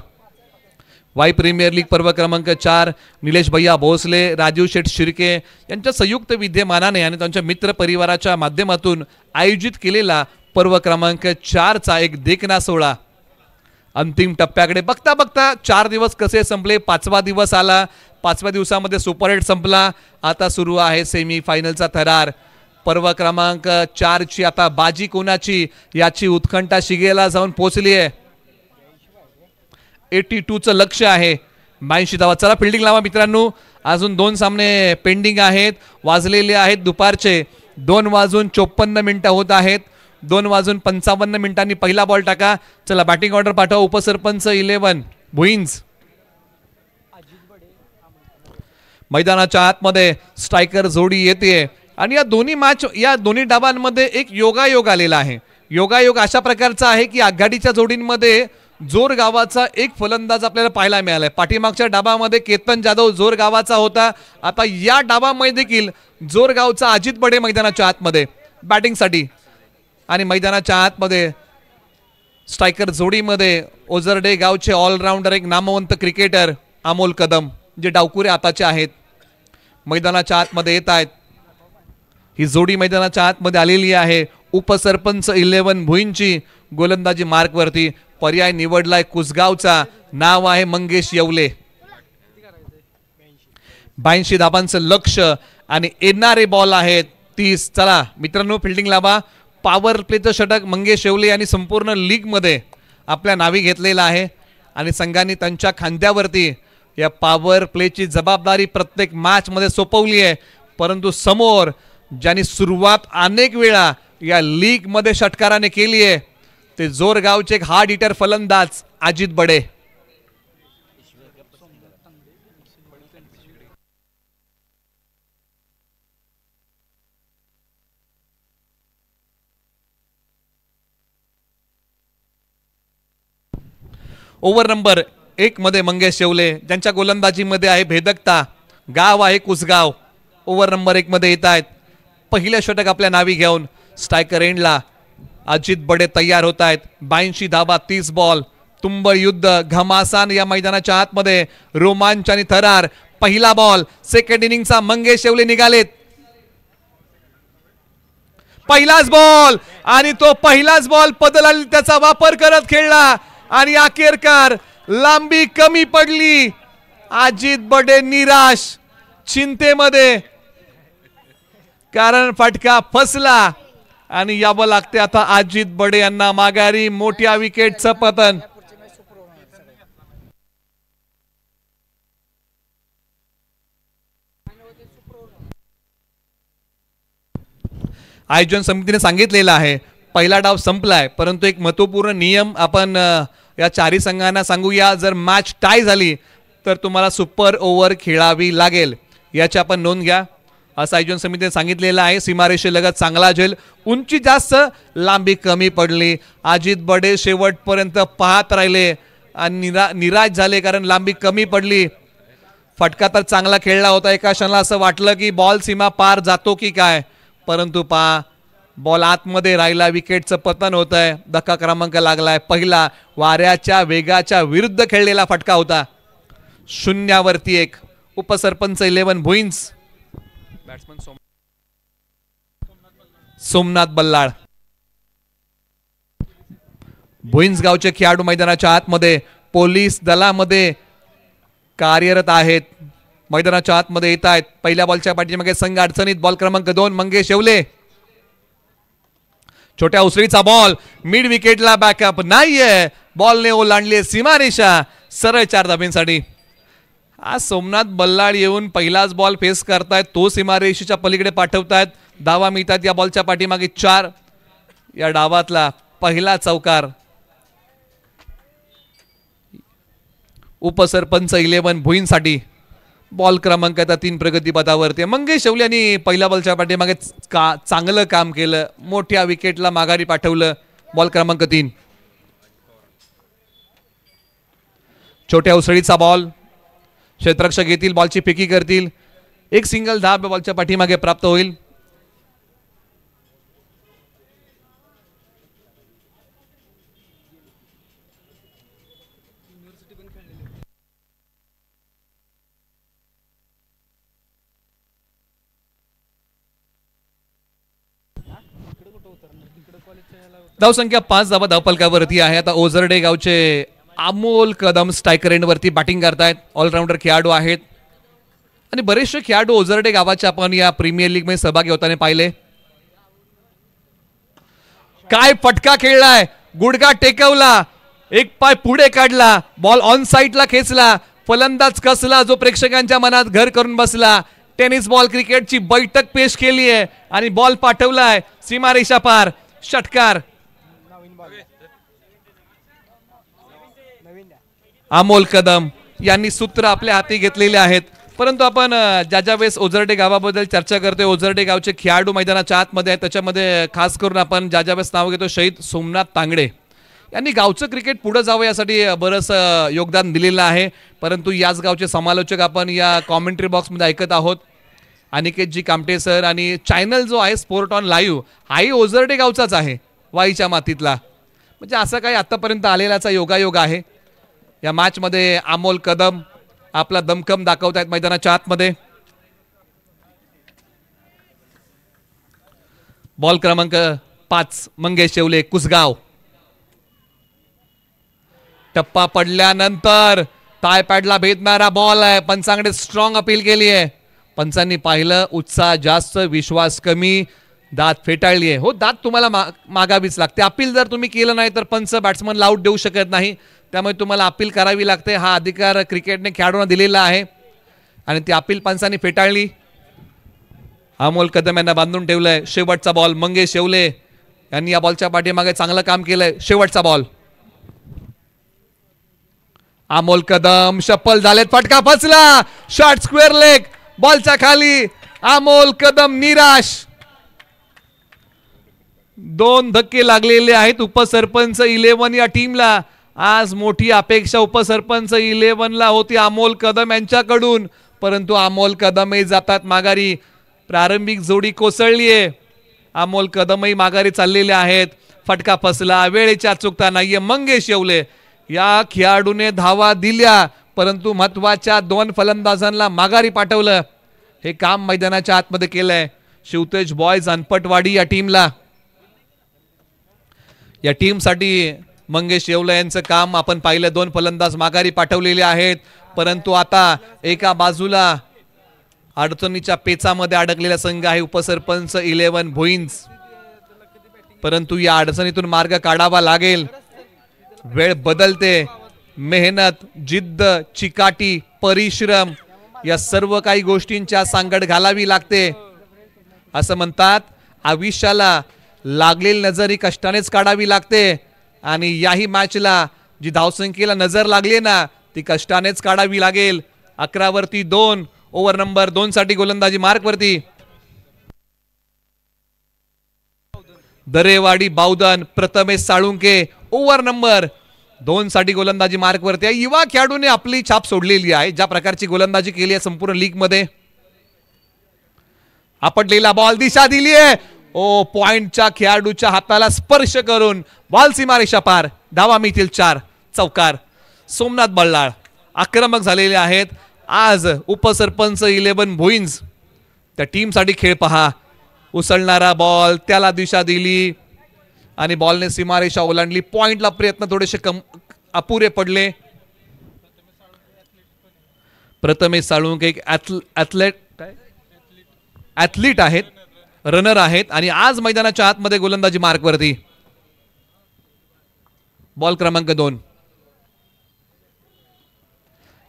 वाई प्रीमियर लीग पर्व क्रमांक 4 निलेश भैया भोसले, राजीव शेठ शिर्के यांच्या संयुक्त विद्यमानाने आणि त्यांच्या मित्र परिवाराच्या माध्यमातून आयोजित केलेला पर्व क्रमांक 4चा एक देखना सोहळा अंतिम टप्प्याकडे बघता बघता 4 दिवस कसे संपले. 5वा दिवस आला. 5व्या दिवसामध्ये सुपर 8 संपला. आता सुरू आहे सेमी फायनलचा थरार. पर्व क्रमांक 4ची आता बाजी कोणाची याची उत्कंठा शिगेला जाऊन पोहोचली आहे. 82चं लक्ष्य आहे. 82 धावा. चला फिल्डिंग लावा मित्रांनो. अजून 2 सामने पेंडिंग आहेत. वाजलेले आहेत दुपारचे 2:54 होत आहेत. 2:55 पहिला बॉल टाका. चला बॅटिंग ऑर्डर पाठवा. उपसरपंच 11 भुईंज. मैदानाच्या आतमध्ये स्ट्रायकर जोडी येते आणि या दोन्ही डावांमध्ये एक योगायोग आलेला आहे. योगायोग अशा प्रकारचा आहे की आघाडीच्या जोडींमध्ये जोर गावाचा एक फलंदाज आपल्याला पाहायला मिळालाय. पाठीमागच्या डाबामध्ये केतन जाधव जोर गावाचा होता. आता या डाबामध्ये देखील जोर गावचा अजित बडे मैदानाच्या आतमध्ये बॅटिंगसाठी आणि मैदानाच्या आतमध्ये स्ट्रायकर जोडीमध्ये ओझरडे गावचे ऑलराऊंडर एक नामवंत क्रिकेटर अमोल कदम जे डावकुरे आताचे आहेत मैदानाच्या आतमध्ये येत आहेत. ही जोडी मैदानाच्या आतमध्ये आलेली आहे. उपसरपंच 11 भुईंची गोलंदाजी मार्कवरती पर्याय निवडलाय कुसगावचा. नाव आहे मंगेश येवले. 82 धाबांचं लक्ष आणि येणारे बॉल आहेत 30. चला मित्रांनो फिल्डिंग लावा. पॉवर प्लेचं षटक मंगेश येवले यांनी संपूर्ण लीग मध्ये आपल्या नावी घेतलेला आहे आणि संघाने त्यांच्या खांद्यावरती या पॉवर प्लेची जबाबदारी प्रत्येक मॅच मध्ये सोपवली आहे. परंतु समोर ज्यांनी सुरुवात अनेक वेळा या लीग मध्ये षटकाराने केली आहे ते जोरगावचे एक हार्ड हिटर फलंदाज अजित बडे. ओव्हर नंबर 1 मध्ये मंगेश येवले ज्यांच्या गोलंदाजीमध्ये आहे भेदकता. गाव आहे कुसगाव. ओव्हर नंबर 1 मध्ये येत आहेत. पहिलं षटक आपल्या नावी घेऊन स्ट्रायकर एंडला अजित बडे तयार होत आहेत. 82 धाबा 30 बॉल. तुंबळ युद्ध घमासान या मैदानाच्या आतमध्ये रोमांच आणि थरार. पहिला बॉल सेकंड इनिंगचा मंगेश येवले निघालेत. पहिलाच बॉल आणि तो पहिलाच बॉल बदल त्याचा वापर करत खेळला आणि अखेरकार लांबी कमी पडली. अजित बडे निराश चिंतेमध्ये कारण फटका फसला आणि यावं लागते आता अजित बडे यांना माघारी. मोठ्या विकेटचं पतन. आयोजन समितीने सांगितलेलं आहे पहिला डाव संपलाय परंतु एक महत्वपूर्ण नियम आपण या चारही संघांना सांगूया. जर मॅच टाय झाली तर तुम्हाला सुपर ओव्हर खेळावी लागेल याची आपण नोंद घ्या असं आयोजन समितीने सांगितलेलं आहे. सीमारेषेलगत चांगला झेल. उंची जास्त लांबी कमी पडली. अजित बडे शेवटपर्यंत पाहत राहिले आणि निराश झाले कारण लांबी कमी पडली. फटका तर चांगला खेळला होता. एका क्षणाला असं वाटलं की बॉल सीमा पार जातो की काय परंतु बॉल आतमध्ये राहिला. विकेटचं पतन होत आहे. धक्का क्रमांक लागलाय. पहिला वाऱ्याच्या वेगाच्या विरुद्ध खेळलेला फटका होता. 0-1. उपसरपंच 11 भुईंज. बॅट्समन सोमनाथ बल्लाळ. भुईंज गावचे खेळाडू मैदानाच्या आतमध्ये पोलीस दलामध्ये कार्यरत आहेत. मैदानाच्या आतमध्ये येत आहेत. पहिल्या बॉलच्या पाठीमागे संघ अडचणीत. बॉल क्रमांक 2 मंगेश येवले. छोट्या उसळीचा बॉल मिड विकेटला बॅकअप नाहीये. बॉलने ओलांडली सीमारेषा. सरळ 4 धाब्यांसाठी. आज सोमनाथ बल्लाळ येऊन पहिलाच बॉल फेस करतायत. तो सीमारेषेच्या पलीकडे पाठवतायत. धावा मिळतात. या बॉलच्या पाठीमागे 4. या डावातला पहिला चौकार उपसरपंच 11 भुईंसाठी. बॉल क्रमांक आता 3 प्रगतीपथावरती. मंगेश शेवले यांनी पहिल्या बॉलच्या पाठीमागे चांगलं काम केलं, मोठ्या विकेटला माघारी पाठवलं. बॉल क्रमांक 3. छोट्या उसळीचा बॉल, क्षेत्ररक्षक येतील, बॉलची फेकी करतील. एक सिंगल धाब बॉलच्या पाठीमागे प्राप्त होईल. धावसंख्या 5 धावा धावफलकावरती आहे. आता ओझरडे गावचे अमोल कदम स्ट्रायकर एंडवरती बॅटिंग करतायत. ऑलराऊंडर खेळाडू आहेत आणि बरेचसे खेळाडू ओझरडे गावाचे आपण या प्रीमियर लीग मध्ये सहभागी होताना पाहिले. काय फटका खेळलाय, गुडघा टेकवला, एक पाय पुढे काढला, बॉल ऑन साइडला खेचला, फलंदाज कसला जो प्रेक्षकांच्या मनात घर करून बसला. टेनिस बॉल क्रिकेटची बैठक पेश केली आहे आणि बॉल पाठवलाय सीमारेषा पार. षटकार. अमोल कदम यांनी सूत्र आपल्या हाती घेतलेले आहेत. परंतु आपण ज्या वेळेस ओझरडे गावाबद्दल चर्चा करतोय, ओझरडे गावचे खेळाडू मैदानाच्या आतमध्ये आहेत. त्याच्यामध्ये खास करून आपण ज्या वेळेस नाव घेतो शहीद सोमनाथ तांगडे यांनी गावचं क्रिकेट पुढे जावं यासाठी बरंच योगदान दिलेलं आहे. परंतु याच गावचे समालोचक आपण या कॉमेंट्री बॉक्समध्ये ऐकत आहोत. अनिकेतजी कामटे सर आणि चॅनल जो आहे स्पोर्ट ऑन लाईव्ह हाही ओझरडे गावचाच आहे, वाईच्या मातीतला. म्हणजे असं काही आतापर्यंत आलेलाचा योगायोग आहे. या मॅच मध्ये अमोल कदम आपला दमखम दाखवत आहेत मैदानाच्या आतमध्ये. बॉल क्रमांक 5 मंगेश शेवले कुसगाव. टप्पा पडल्यानंतर टायपॅडला भेदणारा बॉल आहे. पंचांकडे स्ट्रॉंग अपील केली आहे. पंचांनी पाहिलं उत्साह जास्त, विश्वास कमी, दात फेटाळली आहे. हो, दात तुम्हाला मागावीच लागते. अपील जर तुम्ही केलं नाही तर पंच बॅट्समनला आउट देऊ शकत नाही. त्यामुळे तुम्हाला अपील करावी लागते. हा अधिकार क्रिकेटने खेळाडूंना दिलेला आहे आणि ती अपील पंचांनी फेटाळली. अमोल कदम यांना बांधून ठेवलंय. शेवटचा बॉल मंगेश शेवले यांनी या बॉलच्या पाठीमागे चांगलं काम केलंय. शेवटचा बॉल. अमोल कदम शप्पल झालेत, फटका फसला, शॉर्ट स्क्वेअर लेग, बॉलच्या खाली. अमोल कदम निराश. 2 धक्के लागलेले आहेत उपसरपंच 11 या टीमला. आज मोठी अपेक्षा उपसरपंच 11ला होती अमोल कदम यांच्याकडून, परंतु अमोल कदमही जातात माघारी. प्रारंभिक जोडी कोसळली आहे. अमोल कदमही माघारी चाललेले आहेत. फटका फसला, वेळेच्या चुकता नाहीये. मंगेश शेवले या खेळाडूने धावा दिल्या, परंतु महत्वाच्या 2 फलंदाजांना माघारी पाठवलं. हे काम मैदानाच्या आतमध्ये केलंय शिवतेज बॉयज अनपटवाडी या टीमला. या टीमसाठी मंगेश येवले यांचं काम आपण पाहिलं. 2 फलंदाज माघारी पाठवलेले आहेत, परंतु आता एका बाजूला अडचणीच्या पेचामध्ये अडकलेला संघ आहे उपसरपंच 11 भुईंज. परंतु या अडचणीतून मार्ग काढावा लागेल. वेळ बदलते. मेहनत, जिद्द, चिकाटी, परिश्रम या सर्व काही गोष्टींच्या सांगड घालावी लागते. असं म्हणतात आयुष्याला लागलेली नजर ही कष्टानेच काढावी लागते आणि याही मॅचला जी धावसंख्येला नजर लागली ना ती कष्टानेच काढावी लागेल. 11 वरती 2. ओव्हर नंबर 2 साठी गोलंदाजी मार्क वरती दरेवाडी बावधन, प्रथमेश साळुंके. ओव्हर नंबर 2 साठी गोलंदाजी मार्क वरती आहे. युवा खेळाडूने आपली छाप सोडलेली आहे. ज्या प्रकारची गोलंदाजी केली आहे संपूर्ण लीग मध्ये. आपटलेला बॉल, दिशा दिली आहे. पॉइंटच्या खेळाडूच्या हाताला स्पर्श करून बॉल सीमारेषा पार. धावा मिळतील 4. चौकार. सोमनाथ बल्लाळ आक्रमक झालेले आहेत. आज उपसरपंच 11 भुईंज त्या टीमसाठी खेळ पहा. उसळणारा बॉल, त्याला दिशा दिली आणि बॉलने सीमारेषा ओलांडली. पॉइंटला प्रयत्न थोडेसे अपुरे पडले. प्रथमेश साळुंके एक ॲथलीट आहेत, रनर आहेत आणि आज मैदानाच्या आतमध्ये गोलंदाजी मार्क वरती. बॉल क्रमांक 2.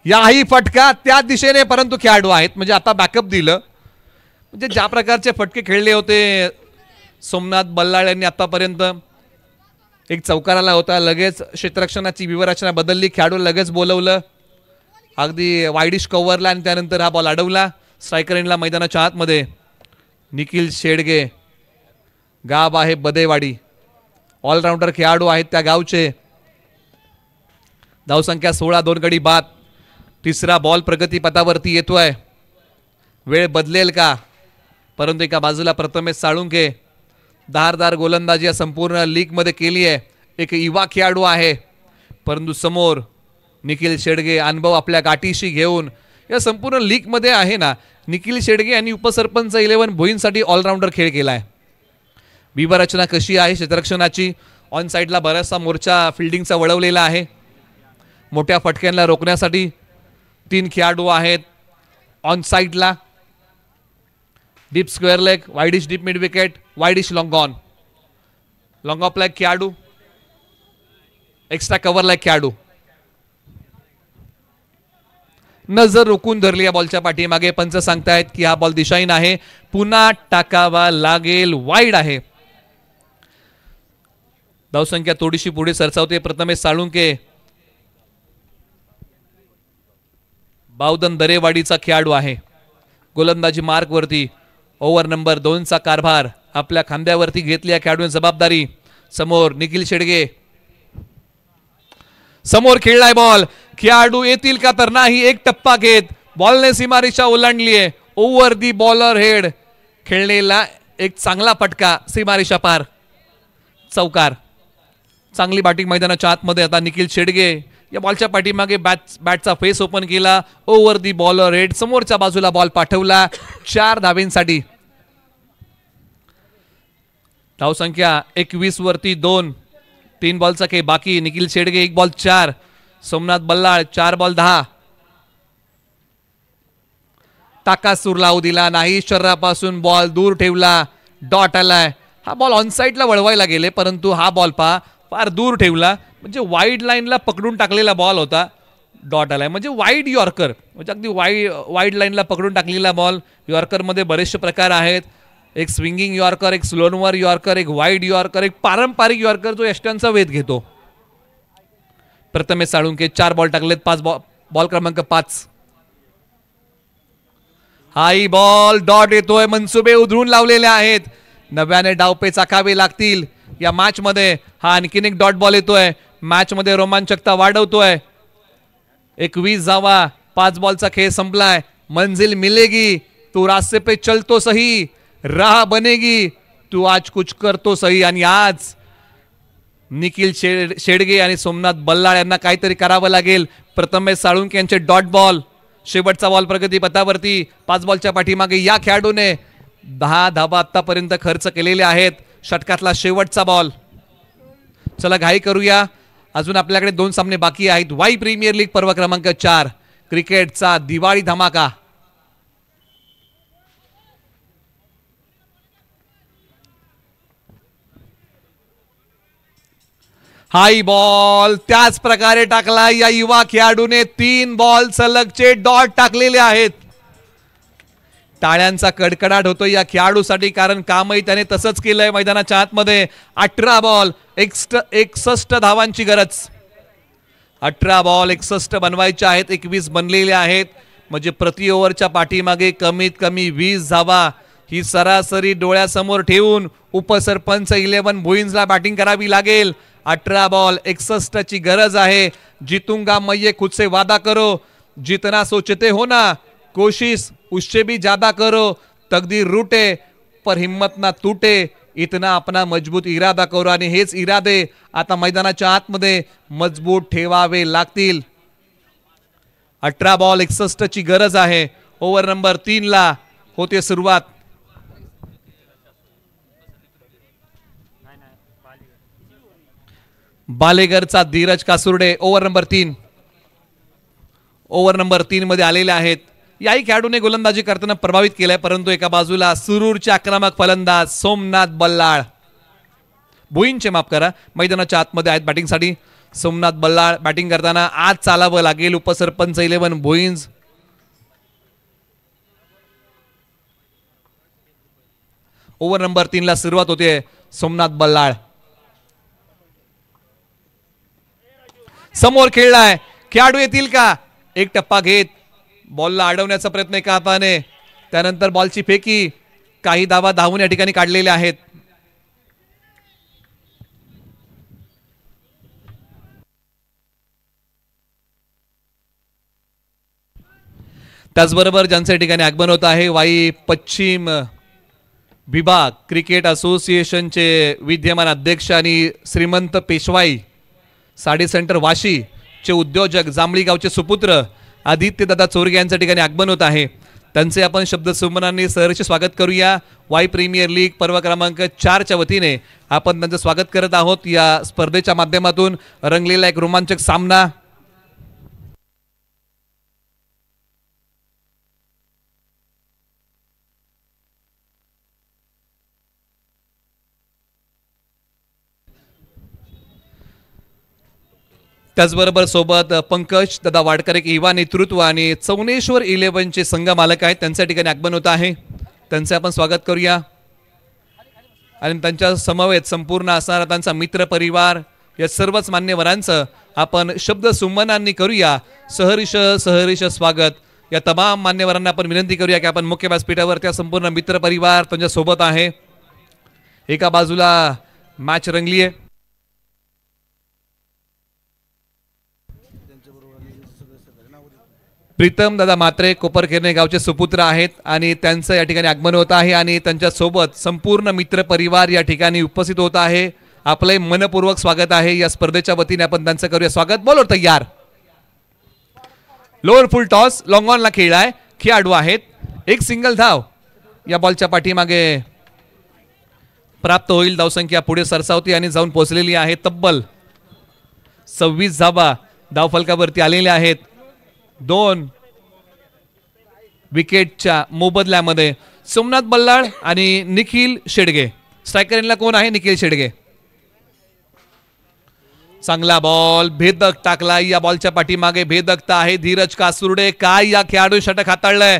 याही फटका त्या दिशेने, परंतु खेळाडू आहेत म्हणजे आता बॅकअप दिलं. म्हणजे ज्या प्रकारचे फटके खेळले होते सोमनाथ बल्लाळ यांनी आतापर्यंत. एक चौकाराला होता, लगेच क्षेत्ररक्षणाची व्यूहरचना बदलली, खेळाडू लगेच बोलवलं. अगदी वाईडिश कव्हरला आणि त्यानंतर हा बॉल अडवला. स्ट्रायकर एंडला मैदानाच्या आतमध्ये निखिल शेडगे, गाव आहे बदेवाडी, ऑलराऊंडर खेळाडू आहेत त्या गावचे. धावसंख्या 16, 2 गडी बाद. तिसरा बॉल प्रगतीपथावरती येतोय. वेळ बदलेल का? परंतु एका बाजूला प्रथमेश साळुंके धारदार गोलंदाजी या संपूर्ण लीगमध्ये केली आहे. एक युवा खेळाडू आहे, परंतु समोर निखिल शेडगे अनुभव आपल्या गाठीशी घेऊन या संपूर्ण लीगमध्ये आहे ना. निखिल शेडगे यांनी उपसरपंच 11 भोईंसाठी ऑलराऊंडर खेळ केलाय. रचना कशी आहे क्षेत्ररक्षणाची? ऑन साईडला बराचसा मोर्चा फिल्डिंगचा वळवलेला आहे. मोठ्या फटक्यांना रोखण्यासाठी 3 खेळाडू आहेत ऑन साईडला. Deep square leg, widish deep mid wicket, widish long on. Long of leg खेळाडू, एक्स्ट्रा कव्हर लेग खेळाडू. नजर रोखून धरली या बॉलच्या पाठीमागे. पंच सांगतायत की हा बॉल दिशाहीन आहे, पुन्हा टाकावा लागेल, वाईड आहे. धावसंख्या थोडीशी पुढे सरसावते. प्रथमेश साळुंके बावधन दरेवाडीचा खेळाडू आहे. गोलंदाजी मार्क वरती ओव्हर नंबर 2चा कारभार आपल्या खांद्यावरती घेतली या खेळाडूने जबाबदारी. समोर निखिल शेडगे, समोर खेळलाय बॉल. खेळाडू येतील का? तर नाही. एक टप्पा घेत बॉलने सीमारेषा ओलांडली आहे. ओव्हर दी बॉलर हेड खेळलेला एक चांगला फटका, सीमारेषा पार, चौकार. चांगली बॅटिंग मैदानाच्या आतमध्ये. आता निखिल शेडगे या बॉलच्या पाठीमागे बॅटचा फेस ओपन केला. ओव्हर दी बॉलर हेड समोरच्या बाजूला बॉल पाठवला 4 धावेंसाठी. धावसंख्या 21 वरती 2. 3 बॉलचा खेळ बाकी. Nikhil Shedge 1 ball 4, Somnath Ballal 4 ball 10. टाका सूर लावू दिला नाही. शरीरापासून बॉल दूर ठेवला, डॉट आलाय. हा बॉल ऑन साईडला वळवायला गेले, परंतु हा बॉल फार दूर ठेवला. म्हणजे वाईड लाईनला पकडून टाकलेला बॉल होता, डॉट आलाय. म्हणजे वाईड यॉर्कर, म्हणजे अगदी वाईड लाईनला पकडून टाकलेला बॉल. यॉर्करमध्ये बरेचसे प्रकार आहेत. एक स्विंगिंग यॉर्कर, एक स्लोनवर यॉर्कर, एक वाईड यॉर्कर, एक पारंपरिक यॉर्कर जो यष्ट्यांचा वेध घेतो. प्रथमेश साळुंके 4 बॉल टाकलेत. 5 बॉल क्रमांक 5. हाई बॉल, डॉट येतोय. मनसुबे उधळून लावलेले आहेत. नव्याने डावपेच आखावे लागतील या मॅच मध्ये. हा आणखीन एक डॉट बॉल येतोय. मॅच मध्ये रोमांचकता वाढवतोय. 21 धावा. 5 बॉलचा खेळ संपलाय. मंजिल मिलेगी, तू रास्ते पे चल तो सही, राह बनेगी, तू आज कुछ कर तो सही. आणि आज निखिल शेडगे आणि सोमनाथ बल्लाळ यांना काहीतरी करावं लागेल. प्रथमेश साळुंके यांचे डॉट बॉल. शेवटचा बॉल प्रगती पथावरती. 5 बॉलच्या पाठीमागे या खेळाडूने 10 धावा आतापर्यंत खर्च केलेले आहेत. षटकातला शेवटचा बॉल. चला घाई करूया. अजून आपल्याकडे 2 सामने बाकी आहेत. वाई प्रीमियर लीग पर्व क्रमांक 4, क्रिकेटचा दिवाळी धमाका. हाई बॉल त्याच प्रकारे टाकला. या युवा खेळाडूने 3 बॉल सलगचे डॉट टाकलेले आहेत. टाळ्यांचा कडकडाट होतो या खेळाडूसाठी, कारण कामही त्याने तसंच केलंय मैदानाच्या आतमध्ये. 18 बॉल 61 धावांची गरज. 18 बॉल 61 बनवायचे आहेत. 21 बनलेले आहेत. म्हणजे प्रति ओव्हरच्या पाठीमागे कमीत कमी 20 धावा. ही सरासरी डोळ्यासमोर ठेवून उपसरपंच 11 भोईंजला बॅटिंग करावी लागेल. 18 बॉल 61 ची गरज आहे. जीतूंगा मैं ये खुद से वादा करो, जितना सोचते हो ना कोशिश उससे भी ज्यादा करो, तकदीर रूटे पर हिम्मत ना टूटे, इतना अपना मजबूत इरादा करो. आणि हेच इरादे आता मैदानाच्या आतमध्ये मजबूत ठेवावे लागतील. 18 बॉल 61 ची गरज आहे. ओव्हर नंबर 3 ला होते सुरुवात. बालेगरचा Dhiraj Kasurde over number 3. Over number 3 मध्ये आलेले आहेत. याही खेळाडूने गोलंदाजी करताना प्रभावित केलंय, परंतु एका बाजूला सुरूरचे आक्रमक फलंदाज सोमनाथ बल्लाळ, भोईंचे माफ करा, मैदानाच्या आतमध्ये आहेत बॅटिंगसाठी. सोमनाथ बल्लाळ बॅटिंग करताना आज चालावं लागेल उपसरपंच 11 भोईंज. ओव्हर नंबर 3 ला सुरुवात होते. सोमनाथ बल्लाळ समोर खेळलाय. खेळाडू येतील का? एक टप्पा घेत बॉलला अडवण्याचा प्रयत्न एका हाताने, त्यानंतर बॉलची फेकी, काही धावा धावून या ठिकाणी काढलेल्या आहेत. त्याचबरोबर ज्यांचं या ठिकाणी आगमन होत आहे वाई पश्चिम विभाग क्रिकेट असोसिएशनचे विद्यमान अध्यक्ष आणि श्रीमंत पेशवाई साडी सेंटर वाशी चे उद्योजक जांभळी गावचे सुपुत्र आदित्य दादा चोरगे यांच्या ठिकाणी आगमन होत आहे. त्यांचे आपण शब्द सुमनांनी सहर्ष स्वागत करूया. वाई प्रीमियर लीग पर्व क्रमांक 4च्या वतीने आपण त्यांचं स्वागत करत आहोत. या स्पर्धेच्या माध्यमातून रंगलेला एक रोमांचक सामना. त्याचबरोबर सोबत पंकज दादा वाडकर एक युवा नेतृत्व आणि चौनेश्वर 11चे संघ मालक आहेत, त्यांच्या ठिकाणी आगमन होत आहे. त्यांचे आपण स्वागत करूया. आणि त्यांच्या समवेत संपूर्ण असणारा त्यांचा मित्र परिवार या सर्वच मान्यवरांचं आपण शब्द सुमनांनी करूया सहर्ष सहर्ष स्वागत. या तमाम मान्यवरांना आपण विनंती करूया की आपण मुख्य व्यासपीठावर त्या संपूर्ण मित्र परिवार त्यांच्या सोबत आहे. एका बाजूला मॅच रंगली आहे. प्रीतम दादा मात्रे कोपरखेरणे गावचे सुपुत्र आहेत आणि त्यांचं या ठिकाणी आगमन होत आहे आणि त्यांच्या सोबत संपूर्ण मित्र परिवार या ठिकाणी उपस्थित होत आहे. आपले मनपूर्वक स्वागत आहे. या स्पर्धेच्या वतीने आपण त्यांचं करूया स्वागत. बॉलर तयार, लोअर फुल टॉस, लॉंग ऑनला खेळलाय, खेळाडू आहेत. एक सिंगल धाव या बॉलच्या पाठीमागे प्राप्त होईल. धावसंख्या पुढे सरसावती आणि जाऊन पोहोचलेली आहे. तब्बल 26 धावा धावफलकावरती आलेल्या आहेत. 2 विकेटच्या मोबदल्यामध्ये सोमनाथ बल्लाळ आणि निखिल शेडगे. स्ट्रायकर इनला कोण आहे? निखिल शेडगे. चांगला बॉल, भेदक टाकला. या बॉलच्या पाठीमागे भेदकता आहे. धीरज कासुर्डे काय या खेळाडू षटक हाताळलंय.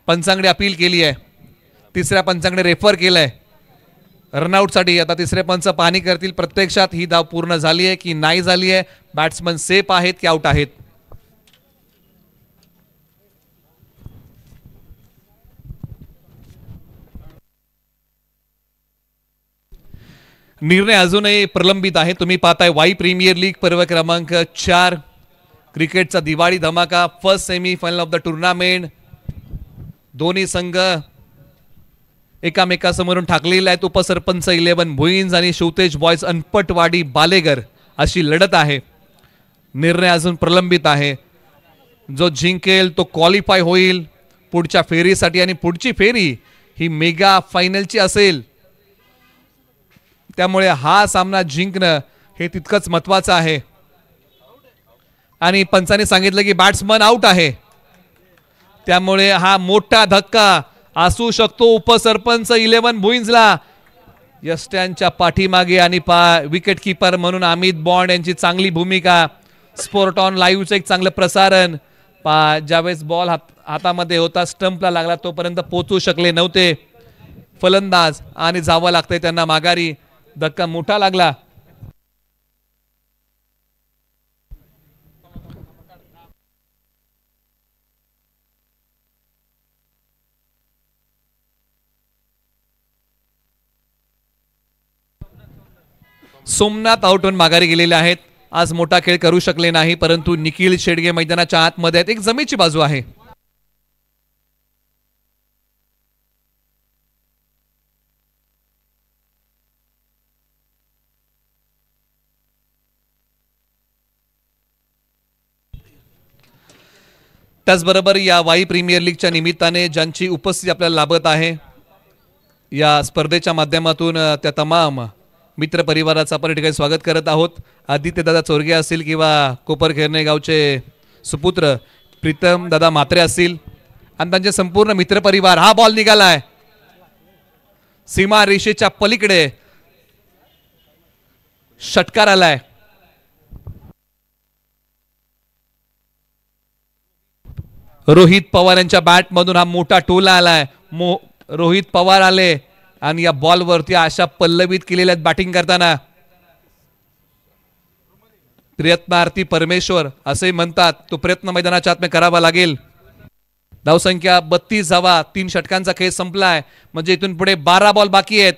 पंचांकडे अपील केली आहे, तिसऱ्या पंचांकडे रेफर केलंय रनआउट साठी. आता तिसरे पंच पाहणी करतील प्रत्यक्षात ही धाव पूर्ण झाली आहे की नाही झाली आहे, बॅट्समन सेफ आहेत की आउट आहेत. निर्णय अजूनही प्रलंबित आहे. तुम्ही पाहताय वाई प्रीमियर लीग पर्व क्रमांक 4 क्रिकेटचा दिवाळी धमाका. First semi final of the tournament. दोन्ही संघ एकामेकासमोरून ठाकलेले आहेत. उपसरपंच 11 भुईंज आणि शिवतेज बॉयज अनपटवाडी बालेगर अशी लढत आहे. निर्णय अजून प्रलंबित आहे. जो जिंकेल तो क्वालिफाय होईल पुढच्या फेरीसाठी आणि पुढची फेरी ही मेगा फायनलची असेल. त्यामुळे हा सामना जिंकणं हे तितकंच महत्त्वाचं आहे. आणि पंचाने सांगितलं की बॅट्समन आउट आहे, त्यामुळे हा मोठा धक्का असू शकतो उपसरपंच 11 भुईंजला. यष्ट्यांच्या पाठीमागे आणि विकेट कीपर म्हणून अमित बॉन्ड यांची चांगली भूमिका. स्पोर्ट ऑन लाईव्हचं एक चांगलं प्रसारण. ज्यावेळेस बॉल हातामध्ये होता स्टंपला लागला तोपर्यंत पोहोचू शकले नव्हते फलंदाज आणि जावं लागतंय त्यांना माघारी. धक्का मोठा लागला. सोमनाथ आउट होऊन माघारी गेलेले आहेत. आज मोठा खेळ करू शकले नाही, परंतु निखिल शेडगे मैदानाच्या आतमध्ये आहेत. एक जमेची बाजू आहे. त्याचबरोबर या वाई प्रीमियर लीगच्या निमित्ताने ज्यांची उपस्थिती आपल्याला लाभत आहे या स्पर्धेच्या माध्यमातून त्या तमाम मित्र परिवाराचं आपण ठिकाणी स्वागत करत आहोत. आदित्य दादा चोरगे असतील किंवा कोपरखेरणे गावचे सुपुत्र प्रीतम दादा मात्रे असतील आणि त्यांचे संपूर्ण मित्र परिवार. हा बॉल निघालाय सीमा रेषेच्या पलीकडे, षटकार आलाय. रोहित पवार यांच्या बॅट मधून हा मोठा टोला आलाय. रोहित पवार आले आणि या बॉलवरती आशा पल्लवित केलेल्या बॅटिंग करताना. प्रयत्नार्थी परमेश्वर असे म्हणतात, तो प्रयत्न मैदानाच्या आतमध्ये करावा लागेल. धावसंख्या 32 धावा, 3 षटकांचा खेळ संपलाय. म्हणजे इथून पुढे 12 बॉल बाकी आहेत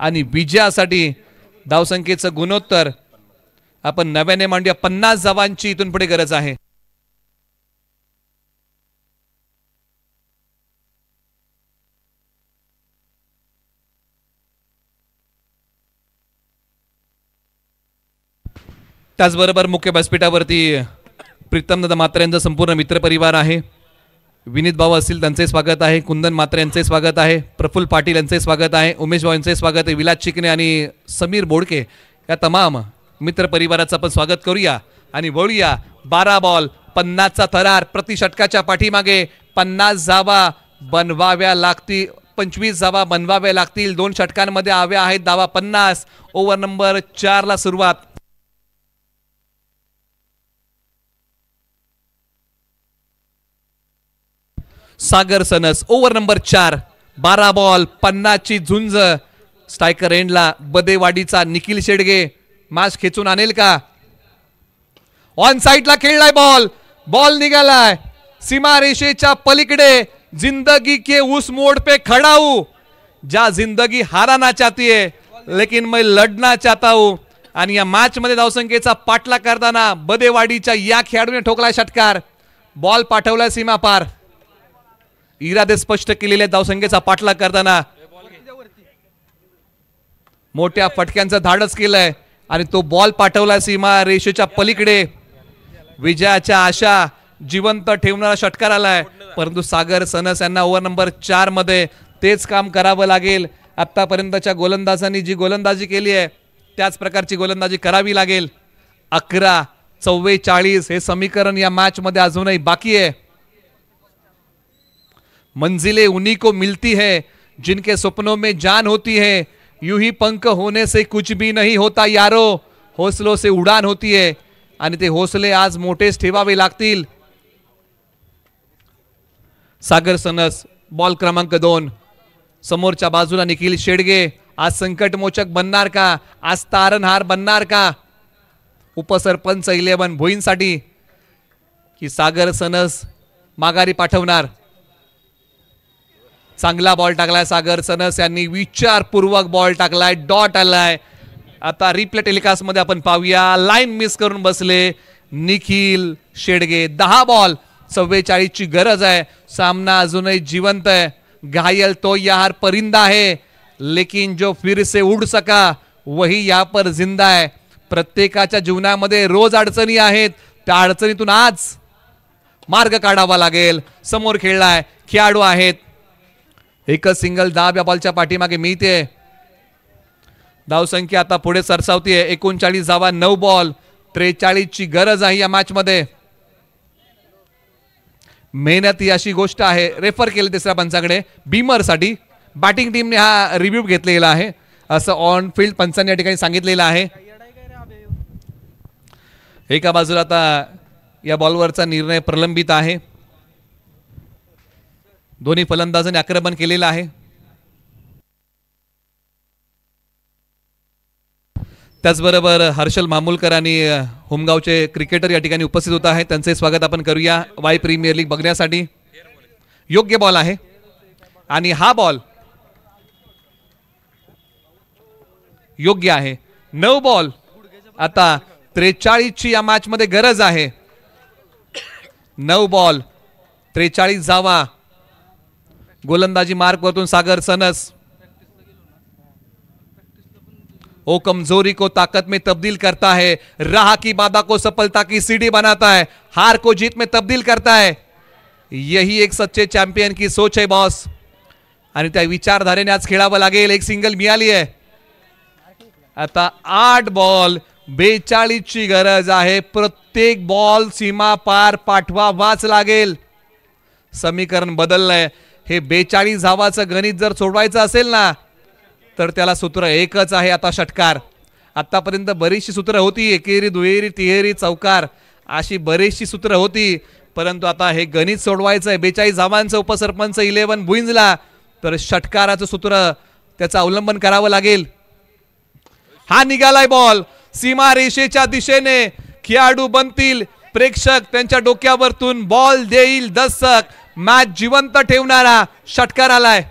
आणि विजयासाठी धावसंख्येचं गुणोत्तर आपण नव्याने मांडूया. 50 धावांची इथून पुढे गरज आहे. त्याचबरोबर मुख्य व्यासपीठावरती प्रीतमदादा म्हात्रे यांचा संपूर्ण मित्रपरिवार आहे. विनीत भाऊ असतील त्यांचे स्वागत आहे. कुंदन म्हात्रे यांचे स्वागत आहे. प्रफुल्ल पाटील यांचे स्वागत आहे. उमेश भाऊ यांचे स्वागत आहे. विलास चिकणे आणि समीर बोडके या तमाम मित्रपरिवाराचं आपण स्वागत करूया आणि वळूया. 12 बॉल 50चा थरार. प्रति षटकाच्या पाठीमागे 50 धावा बनवाव्या लागतील. 25 धावा बनवाव्या लागतील. 2 षटकांमध्ये हव्या आहेत धावा 50. ओव्हर नंबर 4 ला सुरुवात. सागर सनस ओव्हर नंबर 4. 12 बॉल 50 ची झुंज. स्ट्रायकर एंडला बदेवाडीचा निखिल शेडगे मॅच खेचून आणेल का? ऑन साइडला खेळलाय बॉल. बॉल निघालाय सीमारेषेच्या पलीकडे. जिंदगी के उस मोड़ पे खड़ा हूं ज्या जिंदगी हाराना चाहती है लेकिन मैं लढना चाहता हूं. आणि या मॅच मध्ये धावसंख्येचा पाठलाग करताना बदेवाडीच्या या खेळाडूने ठोकलाय षटकार. बॉल पाठवलाय सीमा पार. इरादे स्पष्ट केलेले धावसंख्येचा पाठलाग करताना मोठ्या फटक्यांचं धाडस केलंय आणि तो बॉल पाठवला सीमा रेषेच्या पलीकडे. विजयाच्या आशा जिवंत ठेवणारा षटकार आलाय. परंतु सागर सनस यांना ओव्हर नंबर 4 मध्ये तेच काम करावं लागेल. आतापर्यंतच्या गोलंदाजांनी जी गोलंदाजी केली आहे त्याच प्रकारची गोलंदाजी करावी लागेल. 11-44 हे समीकरण या मॅच मध्ये अजूनही बाकी आहे. मंजिलें उन्हीं को मिलती है जिनके सपनों में जान होती है. यूं ही पंख होने से कुछ भी नहीं होता यारो. हौसलों से उडान होती है आणि ते हौसले आज मोठेच ठेवावे लागतील. सागर सनस बॉल क्रमांक 2. समोरच्या बाजूला निखिल शेडगे. आज संकटमोचक बनणार का? आज तारणहार बनणार का? उपसरपंच 11 भोईंसाठी की सागर सनस माघारी पाठवणार? चांगला बॉल टाकलाय सागर सनस यांनी. विचारपूर्वक बॉल टाकलाय. डॉट आलाय. आता रिप्ले टेलिकास्ट मध्ये आपण पाहूया. लाईन मिस करून बसले निखिल शेडगे. 10 बॉल 44 ची गरज आहे. सामना अजूनही जिवंत आहे. घायल तो यार परिंदा है लेकिन जो फिर से उड़ सका वही यहाँ पर जिंदा है. प्रत्येकाच्या जीवनामध्ये रोज अडचणी आहेत. त्या अडचणीतून आज मार्ग काढावा लागेल. समोर खेळलाय खेळाडू आहेत. एकच सिंगल धाव या बॉलच्या पाठीमागे मिळते. धावसंख्या आता पुढे सरसावतीये. 39 धावा 9 बॉल 43 ची गरज आहे या मॅच मध्ये. मेहनत ही अशी गोष्ट आहे. रेफर केले तिसऱ्या पंचाकडे बीमर साठी. बॅटिंग टीमने हा रिव्ह्यू घेतलेला आहे असं ऑन फील्ड पंचांनी या ठिकाणी सांगितलेलं आहे. एका बाजूला आता या बॉलवरचा निर्णय प्रलंबित आहे. दोन्ही फलंदाजांनी आक्रमण केलेलं आहे. त्याचबरोबर हर्षल मामूलकर आणि होमगावचे क्रिकेटर या ठिकाणी उपस्थित होत आहेत. त्यांचे स्वागत आपण करूया वाय प्रीमियर लीग बघण्यासाठी. योग्य बॉल आहे आणि हा बॉल योग्य आहे. 9 बॉल आता 43 ची या मॅच मध्ये गरज आहे. 9 बॉल 43 धावा. गोलंदाजी मार्क वरतून सागर सनस. वो कमजोरी को ताकत में तब्दील करता है. राह की बाधा को सफलता की सीढ़ी बनाता है. हार को जीत में तब्दील करता है. यही एक सच्चे चॅम्पियन की सोच है बॉस. आणि त्या विचारधारेने आज खेळावं लागेल. एक सिंगल मिळाली आहे. आता 8 बॉल 42 ची गरज आहे. प्रत्येक बॉल सीमा पार पाठवावाच लागेल. समीकरण बदललंय. हे 42 धावाचं गणित जर सोडवायचं असेल ना तर त्याला सूत्र एकच आहे. आता षटकार. आतापर्यंत बरीचशी सूत्र होती. एकेरी दुहेरी तिहेरी चौकार अशी बरीचशी सूत्र होती. परंतु आता हे गणित सोडवायचं आहे. 42 धावांचं उपसरपंच 11 भुईंजला तर षटकाराचं सूत्र त्याचं अवलंबन करावं लागेल. हा निघालाय बॉल. सीमारेषेच्या दिशेने खेळाडू बनतील, प्रेक्षक त्यांच्या डोक्यावरतून बॉल देईल दस्तक, मॅच जिवंत ठेवणारा षटकार आलाय.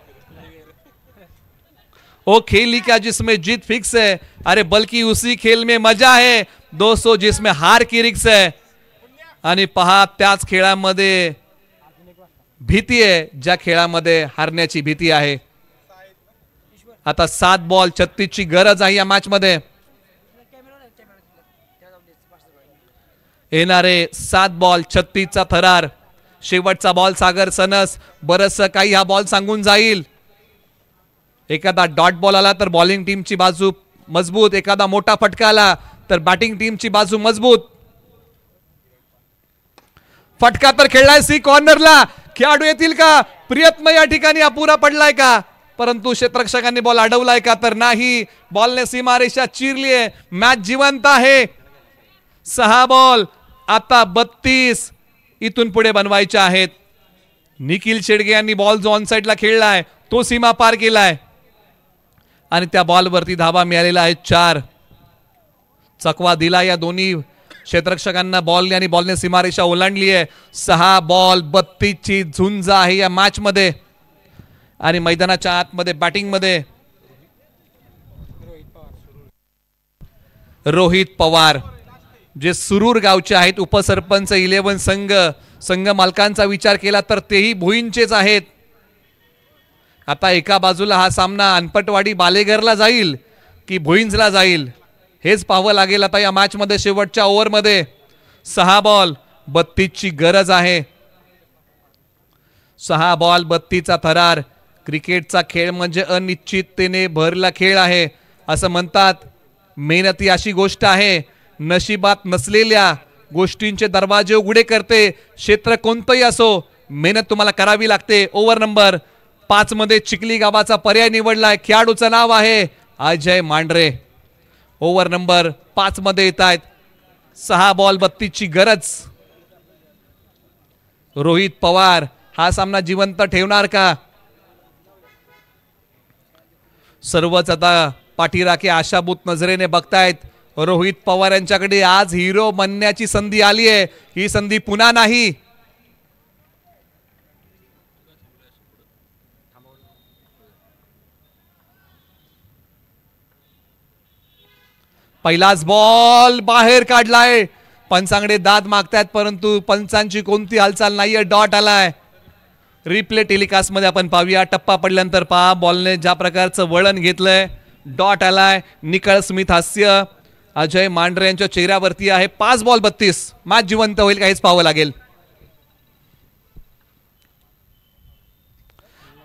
ओ खेली क्या जिसमें जीत फिक्स है, अरे बल्कि उसी खेल में मजा है दोस्तों जिसमें हार की रिक्स है. आणि पहा त्याच खेळामध्ये भीती आहे ज्या खेळामध्ये हारण्याची भीती आहे. आता 7 बॉल 36 ची गरज आहे या मॅच मध्ये. येणारे 7 बॉल 36 चा थरार. शेवटचा बॉल सागर सनस बरस काही हा बॉल सांगून जाईल. एखादा डॉट बॉल आला तर बॉलिंग टीमची बाजू मजबूत, एखादा मोठा फटका आला तर बॅटिंग टीमची बाजू मजबूत. फटका तर खेळलाय सी कॉर्नरला, खेळाडू येतील का, प्रयत्न या ठिकाणी अपुरा पडलाय का, परंतु क्षेत्ररक्षकांनी बॉल अडवलाय का, तर नाही. बॉलने सीमारेषा चिरली आहे, मॅच जिवंत आहे. 6 बॉल आता 32 इथून पुढे बनवायचे आहेत. निखिल शेडगे यांनी बॉल जो ऑन साइडला खेळलाय तो सीमा पार केलाय आणि त्या बॉलवरती धावा मिळालेला आहे 4. चकवा दिला या दोन्ही क्षेत्ररक्षकांना बॉलने आणि बॉलने सीमारेषा ओलांडली आहे. 6 बॉल 32 ची झुंज आहे या मॅच मध्ये. आणि मैदानाच्या आतमध्ये बॅटिंग मध्ये रोहित पवार जे सुरूर गावचे आहेत, उपसरपंच 11 संघ मालकांचा विचार केला तर तेही भुईंचेच आहेत. आता एका बाजूला हा सामना अनपटवाडी बालेगरला जाईल की भुईंजला जाईल हेच पाहावं लागेल आता या मॅच मध्ये. शेवटच्या ओव्हर मध्ये 6 बॉल 32 ची गरज आहे. 6 बॉल 32 चा थरार. क्रिकेटचा खेळ म्हणजे अनिश्चिततेने भरला खेळ आहे असं म्हणतात. मेहनत ही अशी गोष्ट आहे, नशिबात नसलेल्या गोष्टींचे दरवाजे उघडे करते. क्षेत्र कोणतंही असो, मेहनत तुम्हाला करावी लागते. ओव्हर नंबर 5 मध्ये चिखली गावाचा पर्याय निवडलाय. खेळाडूचं नाव आहे अजय मांढरे. ओव्हर नंबर 5 मध्ये येत आहेत. 6 बॉल 32 ची गरज. रोहित पवार हा सामना जिवंत ठेवणार का? सर्वच आता पाठीराखे आशाभूत नजरेने बघतायत. रोहित पवार यांच्याकडे आज हिरो बनण्याची संधी आली आहे. ही संधी पुन्हा नाही. पहिलाच बॉल बाहेर काढलाय. पंचांकडे दाद मागतायत परंतु पंचांची कोणती हालचाल नाहीये. डॉट आलाय. रिप्ले टेलिकास्ट मध्ये आपण पाहूया. टप्पा पडल्यानंतर पहा बॉलने ज्या प्रकारचं वळण घेतलंय. डॉट आलाय. निकळ स्मिथ हास्य अजय मांढरे यांच्या चेहऱ्यावरती आहे. 5 बॉल 32. मॅच जिवंत होईल काहीच पाहावं लागेल.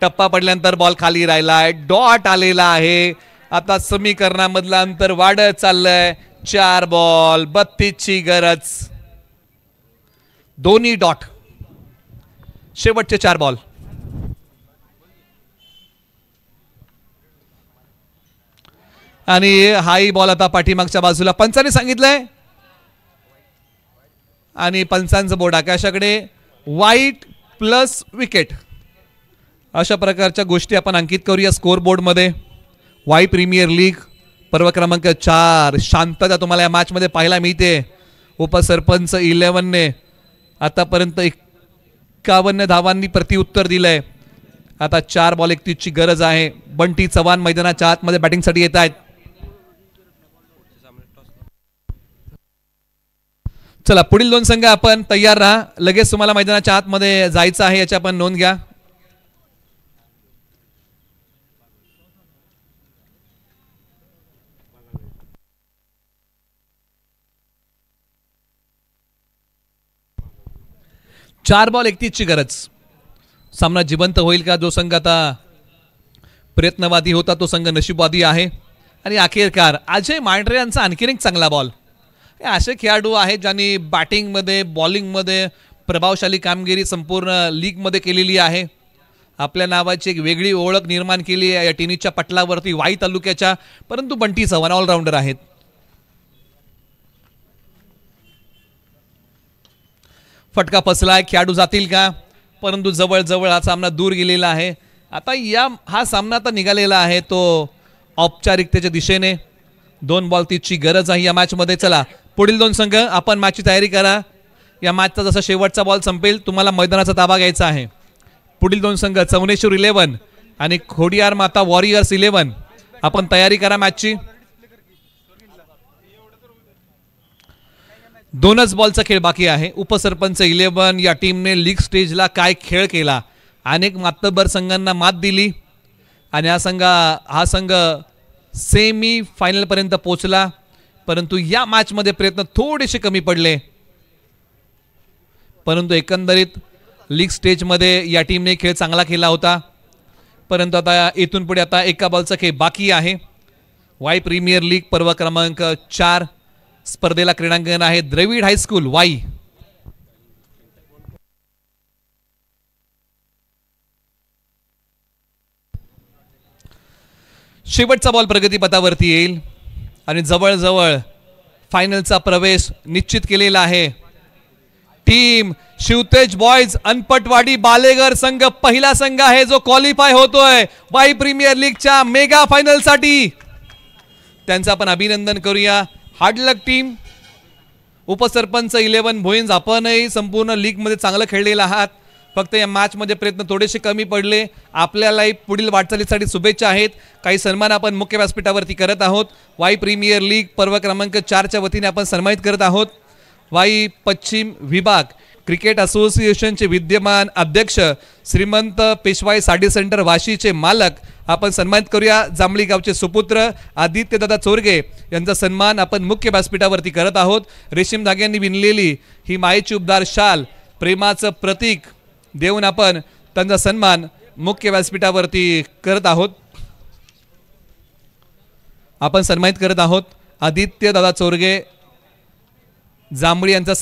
टप्पा पडल्यानंतर बॉल खाली राहिलाय. डॉट आलेला आहे. आता समीकरणामधलं अंतर वाढत चाललंय. 4 बॉल 32 ची गरज. दोन्ही डॉट. शेवटचे 4 बॉल. आणि हाही बॉल आता पाठीमागच्या बाजूला पंचाने सांगितलंय आणि पंचांचं बोर्ड आकाशाकडे. वाईट प्लस विकेट अशा प्रकारच्या गोष्टी आपण अंकित करूया स्कोर बोर्ड मध्ये. वाई प्रीमियर लीग पर्व क्रमांक 4. शांतता तुम्हाला या मॅच मध्ये पाहायला मिळते. उपसरपंच 11 ने आतापर्यंत 51 धावांनी प्रत्युत्तर दिलंय. आता 4 बॉल 31 ची गरज आहे. बंटी चव्हाण मैदानाच्या आतमध्ये बॅटिंगसाठी येत आहेत. चला पुढील 2 संघ आपण तयार राहा. लगेच तुम्हाला मैदानाच्या आतमध्ये जायचं आहे याची आपण नोंद घ्या. चार बॉल 31 ची गरज. सामना जिवंत होईल का? जो संघ आता प्रयत्नवादी होता तो संघ नशीबवादी आहे. आणि अखेरकार अजय मांढरे यांचा आणखीन एक चांगला बॉल. हे असे खेळाडू आहेत ज्यांनी बॅटिंगमध्ये बॉलिंगमध्ये प्रभावशाली कामगिरी संपूर्ण लीगमध्ये केलेली आहे. आपल्या नावाची एक वेगळी ओळख निर्माण केली आहे या टेनिसच्या पटलावरती वाई तालुक्याच्या. परंतु बंटी चव्हाण ऑलराऊंडर आहेत. फटका फसलाय. खेळाडू जातील का? परंतु जवळ जवळ हा सामना दूर गेलेला आहे. आता हा सामना आता निघालेला आहे तो औपचारिकतेच्या दिशेने. 2 बॉल 30 ची गरज आहे या मॅच मध्ये. चला पुढील 2 संघ आपण मॅचची तयारी करा. या मॅचचा जसा शेवटचा बॉल संपेल तुम्हाला मैदानाचा ताबा घ्यायचा आहे. पुढील 2 संघ चौनेश्वर 11 आणि खोडियार माता वॉरियर्स 11. आपण तयारी करा मॅचची. 2च बॉलचा खेळ बाकी आहे. उपसरपंच 11 या टीमने लीग स्टेजला काय खेळ केला, अनेक मातब्बर संघांना मात दिली आणि हा संघ सेमी फायनल पर्यंत पोहोचला. परंतु या मॅच मध्ये प्रयत्न थोडेसे कमी पडले. परंतु एकंदरीत लीग स्टेज मध्ये या टीमने खेळ चांगला केला होता. परंतु आता इथून पुढे आता एका बॉलचा खेळ बाकी आहे. वाई प्रीमियर लीग पर्व क्रमांक 4 स्पर्धेला क्रीडांगण आहे द्रविड हायस्कूल वाई. शेवटचा बॉल प्रगतीपथावरती येईल आणि जवळजवळ फायनलचा प्रवेश निश्चित केलेला आहे. टीम शिवतेज बॉयज अनपटवाडी बालेगर संघ पहिला संघ आहे जो क्वालिफाय होतोय वाई प्रीमियर लीगच्या मेगा फायनल साठी. त्यांचं आपण अभिनंदन करूया. हार्ड लक टीम. उपसरपंच 11 भोईंज आपणही संपूर्ण लीग मध्ये चांगलं खेळलेलं आहात. फक्त या मॅच मध्ये प्रयत्न थोडेसे कमी पडले. आपल्यालाही पुढील वाटचालीसाठी शुभेच्छा आहेत. काही सन्मान आपण मुख्य व्यासपीठावरती करत आहोत. वाई प्रीमियर लीग पर्व क्रमांक 4 च्या वतीने आपण सन्मानित करत आहोत. वाई पश्चिम विभाग क्रिकेट असोसिएशनचे विद्यमान अध्यक्ष श्रीमंत पेशवाई साडी सेंटर वाशीचे मालक आपण सन्मानित करूया. जांभळी गावचे सुपुत्र आदित्यदादा चोरगे यांचा सन्मान आपण मुख्य व्यासपीठावरती करत आहोत. रेशीम धाग्यांनी विणलेली ही मायेची उबदार शाल प्रेमाचं प्रतीक देऊन आपण त्यांचा सन्मान मुख्य व्यासपीठावरती करत आहोत. आपण सन्मानित करत आहोत आदित्यदादा चोरगे जांभळी यांचा